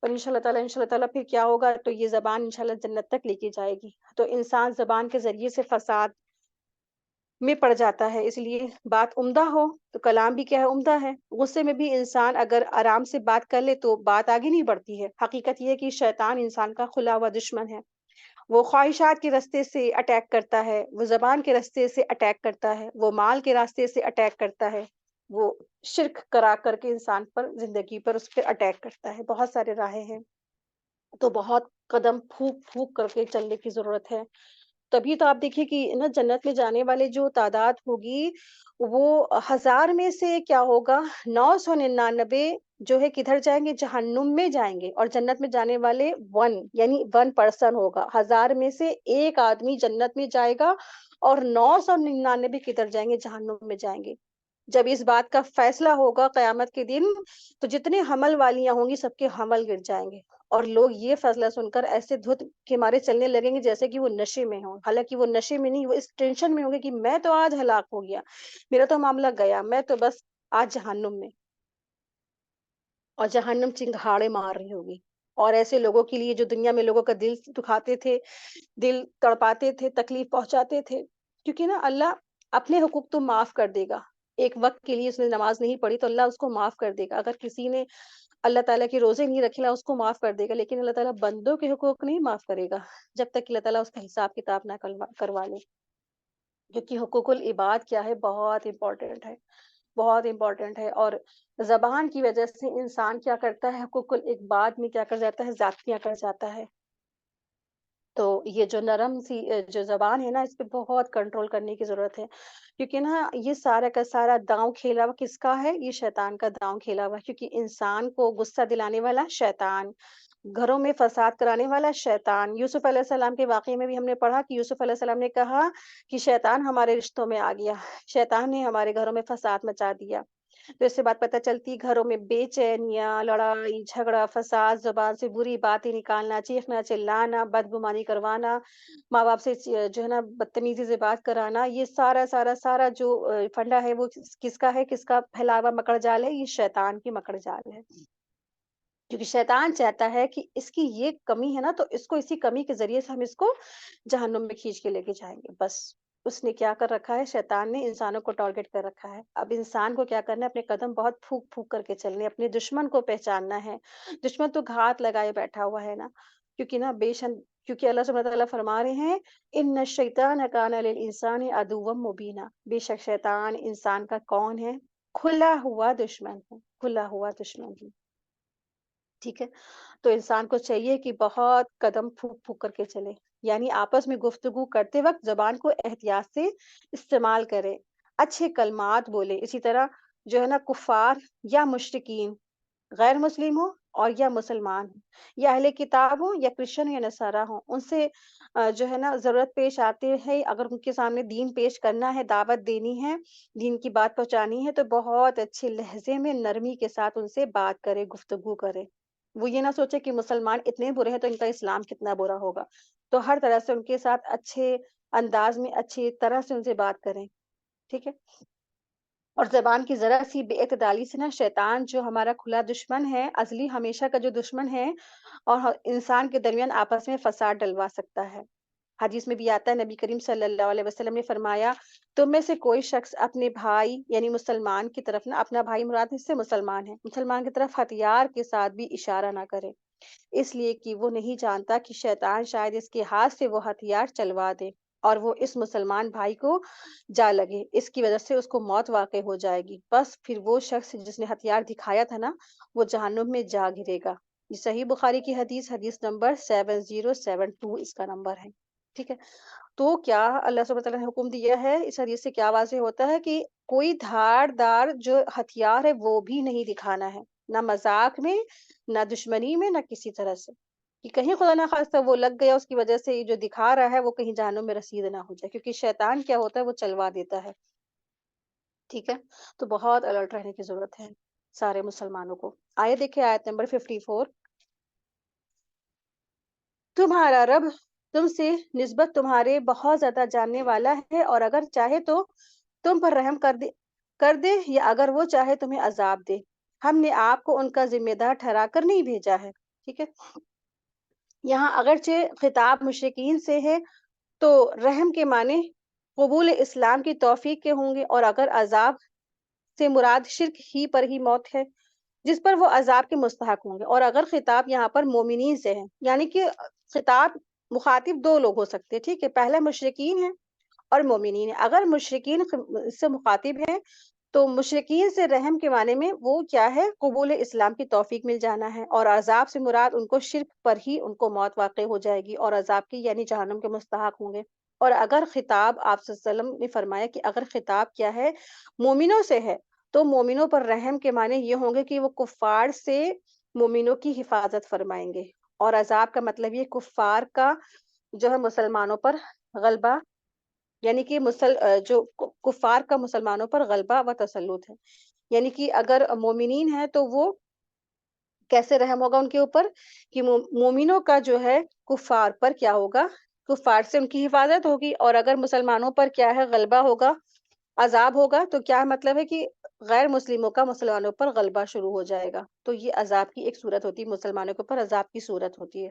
اور انشاءاللہ پھر کیا ہوگا، تو یہ زبان انشاءاللہ جنت تک لے کے جائے گی۔ تو انسان زبان کے ذریعے سے فساد میں پڑ جاتا ہے، اس لیے بات عمدہ ہو تو کلام بھی کیا ہے، عمدہ ہے۔ غصے میں بھی انسان اگر آرام سے بات کر لے تو بات آگے نہیں بڑھتی ہے۔ حقیقت یہ ہے کہ شیطان انسان کا کھلا ہوا دشمن ہے، وہ خواہشات کے راستے سے اٹیک کرتا ہے، وہ زبان کے راستے سے اٹیک کرتا ہے، وہ مال کے راستے سے اٹیک کرتا ہے، وہ شرک کرا کر کے انسان پر زندگی پر اس پہ اٹیک کرتا ہے. بہت سارے راہیں ہیں، تو بہت قدم پھونک پھونک کر کے چلنے کی ضرورت ہے. تبھی تو آپ دیکھیے کہ نا جنت میں جانے والے جو تعداد ہوگی وہ 1000 میں سے کیا ہوگا، 999 جو ہے کدھر جائیں گے، جہنم میں جائیں گے. اور جنت میں جانے والے 1 یعنی 1 پرسن ہوگا. 1000 میں سے ایک آدمی جنت میں جائے گا اور 999 کدھر جائیں گے، جہنم میں جائیں گے. جب اس بات کا فیصلہ ہوگا قیامت کے دن، تو جتنے حمل والیاں ہوں گی سب کے حمل گر جائیں گے، اور لوگ یہ فیصلہ سن کر ایسے دھت کے مارے چلنے لگیں گے جیسے کہ وہ نشے میں ہوں. حالانکہ وہ نشے میں نہیں، وہ اس ٹینشن میں ہوں گے کہ میں تو آج ہلاک ہو گیا، میرا تو معاملہ گیا، میں تو بس آج جہنم میں. اور جہنم چنگھاڑے مار رہی ہوگی. اور ایسے لوگوں کے لیے جو دنیا میں لوگوں کا دل دکھاتے تھے، دل تڑپاتے تھے، تکلیف پہنچاتے تھے، کیونکہ نا اللہ اپنے حقوق تو معاف کر دے گا. ایک وقت کے لیے اس نے نماز نہیں پڑھی تو اللہ اس کو معاف کر دے گا. اگر کسی نے اللہ تعالیٰ کے روزے نہیں رکھے اس کو معاف کر دے گا، لیکن اللہ تعالیٰ بندوں کے حقوق نہیں معاف کرے گا جب تک کہ اللہ تعالیٰ اس کا حساب کتاب نہ کروا لے. کیونکہ حقوق العباد کیا ہے، بہت امپورٹنٹ ہے، بہت امپورٹنٹ ہے. اور زبان کی وجہ سے انسان کیا کرتا ہے، حقوق العباد میں کیا کر جاتا ہے، زیادتیاں کر جاتا ہے. تو یہ جو نرم سی جو زبان ہے نا، اس پہ بہت کنٹرول کرنے کی ضرورت ہے. کیونکہ نا یہ سارا کا سارا داؤں کھیلا ہوا کس کا ہے، یہ شیطان کا داؤں کھیلا ہوا. کیونکہ انسان کو غصہ دلانے والا شیطان، گھروں میں فساد کرانے والا شیطان. یوسف علیہ السلام کے واقعے میں بھی ہم نے پڑھا کہ یوسف علیہ السلام نے کہا کہ شیطان ہمارے رشتوں میں آ گیا، شیطان نے ہمارے گھروں میں فساد مچا دیا. تو اس سے بات پتہ چلتی گھروں میں بے چینیاں، لڑائی جھگڑا، فساد، زبان سے بری باتیں نکالنا، چیخنا چلانا، بدگمانی کروانا، ماں باپ سے جو ہے نا بدتمیزی سے بات کرانا، یہ سارا سارا سارا جو فنڈا ہے وہ کس کا ہے، کس کا پھیلا ہوا مکڑ جال ہے، یہ شیطان کی مکڑ جال ہے. کیونکہ شیطان چاہتا ہے کہ اس کی یہ کمی ہے نا، تو اس کو اسی کمی کے ذریعے سے ہم اس کو جہنم میں کھینچ کے لے کے جائیں گے. بس اس نے کیا کر رکھا ہے، شیطان نے انسانوں کو ٹارگٹ کر رکھا ہے. اب انسان کو کیا کرنا ہے، اپنے قدم بہت پھونک پھونک کر کے چلنے، اپنے دشمن کو پہچاننا ہے. دشمن تو گھات لگائے بیٹھا ہوا ہے نا. کیونکہ نا کیونکہ اللہ سبحانہ تعالیٰ فرما رہے ہیں، ان الشیطان کان للانسان عدوا مبینا. بے شک شیطان انسان کا کون ہے، کھلا ہوا دشمن ہے، کھلا ہوا دشمن ہے. ٹھیک ہے. تو انسان کو چاہیے کہ بہت قدم پھونک پھونک کر کے چلے، یعنی آپس میں گفتگو کرتے وقت زبان کو احتیاط سے استعمال کرے، اچھے کلمات بولے. اسی طرح جو ہے نا کفار یا مشرکین، غیر مسلم ہو اور یا مسلمان ہوں، یا اہل کتاب ہوں یا کرسچن ہوں یا نصارہ ہوں، ان سے جو ہے نا ضرورت پیش آتے ہے، اگر ان کے سامنے دین پیش کرنا ہے، دعوت دینی ہے، دین کی بات پہنچانی ہے، تو بہت اچھے لہجے میں نرمی کے ساتھ ان سے بات کرے، گفتگو کرے. وہ یہ نہ سوچے کہ مسلمان اتنے برے ہیں تو ان کا اسلام کتنا برا ہوگا. تو ہر طرح سے ان کے ساتھ اچھے انداز میں اچھی طرح سے ان سے بات کریں. ٹھیک ہے. اور زبان کی ذرا سی بے اعتدالی سے نا شیطان جو ہمارا کھلا دشمن ہے، ازلی ہمیشہ کا جو دشمن ہے، اور انسان کے درمیان آپس میں فساد ڈلوا سکتا ہے. حدیث میں بھی آتا ہے، نبی کریم صلی اللہ علیہ وسلم نے فرمایا، تم میں سے کوئی شخص اپنے بھائی یعنی مسلمان کی طرف نا، اپنا بھائی مراد اس سے مسلمان ہے، مسلمان کی طرف ہتھیار کے ساتھ بھی اشارہ نہ کرے، اس لیے کہ وہ نہیں جانتا کہ شیطان شاید اس کے ہاتھ سے وہ ہتھیار چلوا دے اور وہ اس مسلمان بھائی کو جا لگے، اس کی وجہ سے اس کو موت واقع ہو جائے گی. بس پھر وہ شخص جس نے ہتھیار دکھایا تھا نا، وہ جہنم میں جا گرے گا. یہ صحیح بخاری کی حدیث، حدیث نمبر 7072 اس کا نمبر ہے. ٹھیک ہے. تو کیا اللہ سبحانہ وتعالیٰ نے حکم دیا ہے، اس حدیث سے کیا واضح ہوتا ہے کہ کوئی دھاڑ دار جو ہتھیار ہے وہ بھی نہیں دکھانا ہے، نہ مذاق میں، نہ دشمنی میں، نہ کسی طرح سے، کہ کہیں خدا نہ خواستہ وہ لگ گیا، اس کی وجہ سے یہ جو دکھا رہا ہے وہ کہیں جہنم میں رسید نہ ہو جائے. کیونکہ شیطان کیا ہوتا ہے، وہ چلوا دیتا ہے. ٹھیک ہے. تو بہت الرٹ رہنے کی ضرورت ہے سارے مسلمانوں کو. آئے دیکھیں آیت نمبر 54. تمہارا رب تم سے نسبت تمہارے بہت زیادہ جاننے والا ہے، اور اگر چاہے تو تم پر رحم کر دے یا اگر وہ چاہے تمہیں عذاب دے. ہم نے آپ کو ان کا ذمہ دار ٹھہرا کر نہیں بھیجا ہے. ٹھیک ہے. یہاں اگرچہ خطاب مشرکین سے ہے، تو رحم کے معنی قبول اسلام کی توفیق کے ہوں گے، اور اگر عذاب سے مراد شرک ہی پر ہی موت ہے جس پر وہ عذاب کے مستحق ہوں گے. اور اگر خطاب یہاں پر مومنین سے ہے، یعنی کہ خطاب مخاطب دو لوگ ہو سکتے ہیں. ٹھیک ہے. پہلا مشرکین ہے اور مومنین ہے. اگر مشرکین سے مخاطب ہیں تو مشرکین سے رحم کے معنی میں وہ کیا ہے؟ قبول اسلام کی توفیق مل جانا ہے، اور عذاب سے مراد ان کو شرک پر ہی ان کو موت واقع ہو جائے گی اور عذاب کی یعنی جہنم کے مستحق ہوں گے۔ اور اگر خطاب آپ صلی اللہ علیہ وسلم نے فرمایا کہ اگر خطاب کیا ہے؟ مومنوں سے ہے، تو مومنوں پر رحم کے معنی یہ ہوں گے کہ وہ کفار سے مومنوں کی حفاظت فرمائیں گے، اور عذاب کا مطلب یہ کفار کا جو ہے مسلمانوں پر غلبہ، یعنی کہ جو کفار کا مسلمانوں پر غلبہ و تسلط ہے، یعنی کہ اگر مومنین ہیں تو وہ کیسے رحم ہوگا ان کے اوپر کہ مومنوں کا جو ہے کفار پر کیا ہوگا؟ کفار سے ان کی حفاظت ہوگی، اور اگر مسلمانوں پر کیا ہے؟ غلبہ ہوگا، عذاب ہوگا، تو کیا مطلب ہے کہ غیر مسلموں کا مسلمانوں پر غلبہ شروع ہو جائے گا، تو یہ عذاب کی ایک صورت ہوتی ہے، مسلمانوں کے اوپر عذاب کی صورت ہوتی ہے۔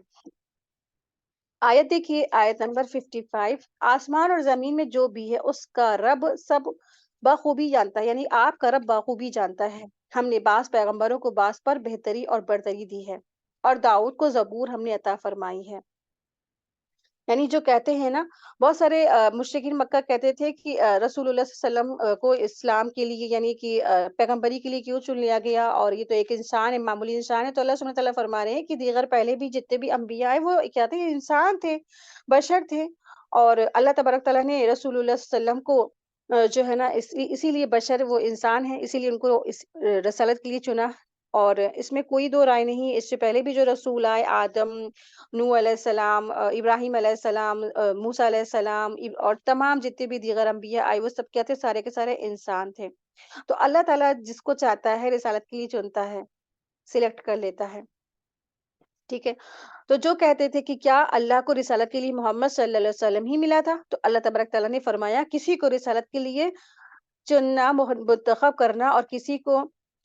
آیت دیکھیے، آیت نمبر 55، آسمان اور زمین میں جو بھی ہے اس کا رب سب بخوبی جانتا ہے، یعنی آپ کا رب بخوبی جانتا ہے۔ ہم نے بعض پیغمبروں کو بعض پر بہتری اور برتری دی ہے، اور داؤد کو زبور ہم نے عطا فرمائی ہے۔ یعنی جو کہتے ہیں نا، بہت سارے مشرکین مکہ کہتے تھے کہ رسول اللہ صلی اللہ علیہ وسلم کو اسلام کے لیے یعنی کہ پیغمبری کے لیے کیوں چن لیا گیا، اور یہ تو ایک انسان ہے، معمولی انسان ہے۔ تو اللہ سبحانہ تعالیٰ فرما رہے ہیں کہ دیگر پہلے بھی جتنے بھی انبیاء ہیں وہ کیا تھے؟ انسان تھے، بشر تھے، اور اللہ تبارک تعالیٰ نے رسول اللہ صلی اللہ علیہ وسلم کو جو ہے نا اسی لیے بشر وہ انسان ہے، اسی لیے ان کو اس رسالت کے لیے چنا، اور اس میں کوئی دو رائے نہیں۔ اس سے پہلے بھی جو رسول آئے، آدم، نوح علیہ السلام، ابراہیم علیہ السلام، موسیٰ علیہ السلام، اور تمام جتنے بھی دیگر انبیاء آئے وہ سب کیا تھے؟ سارے کے سارے انسان تھے۔ تو اللہ تعالیٰ جس کو چاہتا ہے رسالت کے لیے چنتا ہے، سلیکٹ کر لیتا ہے، ٹھیک ہے۔ تو جو کہتے تھے کہ کیا اللہ کو رسالت کے لیے محمد صلی اللہ علیہ وسلم ہی ملا تھا، تو اللہ تبارک تعالیٰ نے فرمایا کسی کو رسالت کے لیے چننا، منتخب کرنا، اور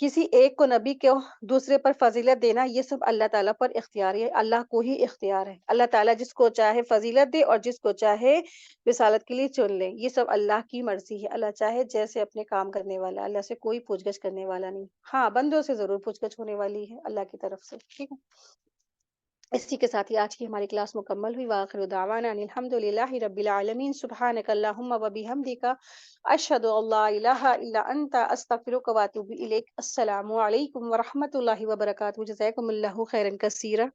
کسی ایک کو نبی کو دوسرے پر فضیلت دینا، یہ سب اللہ تعالیٰ پر اختیار ہے، اللہ کو ہی اختیار ہے۔ اللہ تعالیٰ جس کو چاہے فضیلت دے اور جس کو چاہے رسالت کے لیے چن لے، یہ سب اللہ کی مرضی ہے۔ اللہ چاہے جیسے اپنے کام کرنے والا، اللہ سے کوئی پوچھ گچھ کرنے والا نہیں۔ ہاں، بندوں سے ضرور پوچھ گچھ ہونے والی ہے اللہ کی طرف سے، ٹھیک ہے۔ اسی کے ساتھ ہی آج کی ہماری کلاس مکمل ہوئی۔ وآخر دعوانا ان الحمد للہ رب العالمین، سبحانک اللہم و بحمدک، اشہد ان لا الہ الا انت، استغفرک و اتوب الیک۔ السلام علیکم ورحمۃ اللہ وبرکاتہ، جزاکم اللہ خیرا کثیرا۔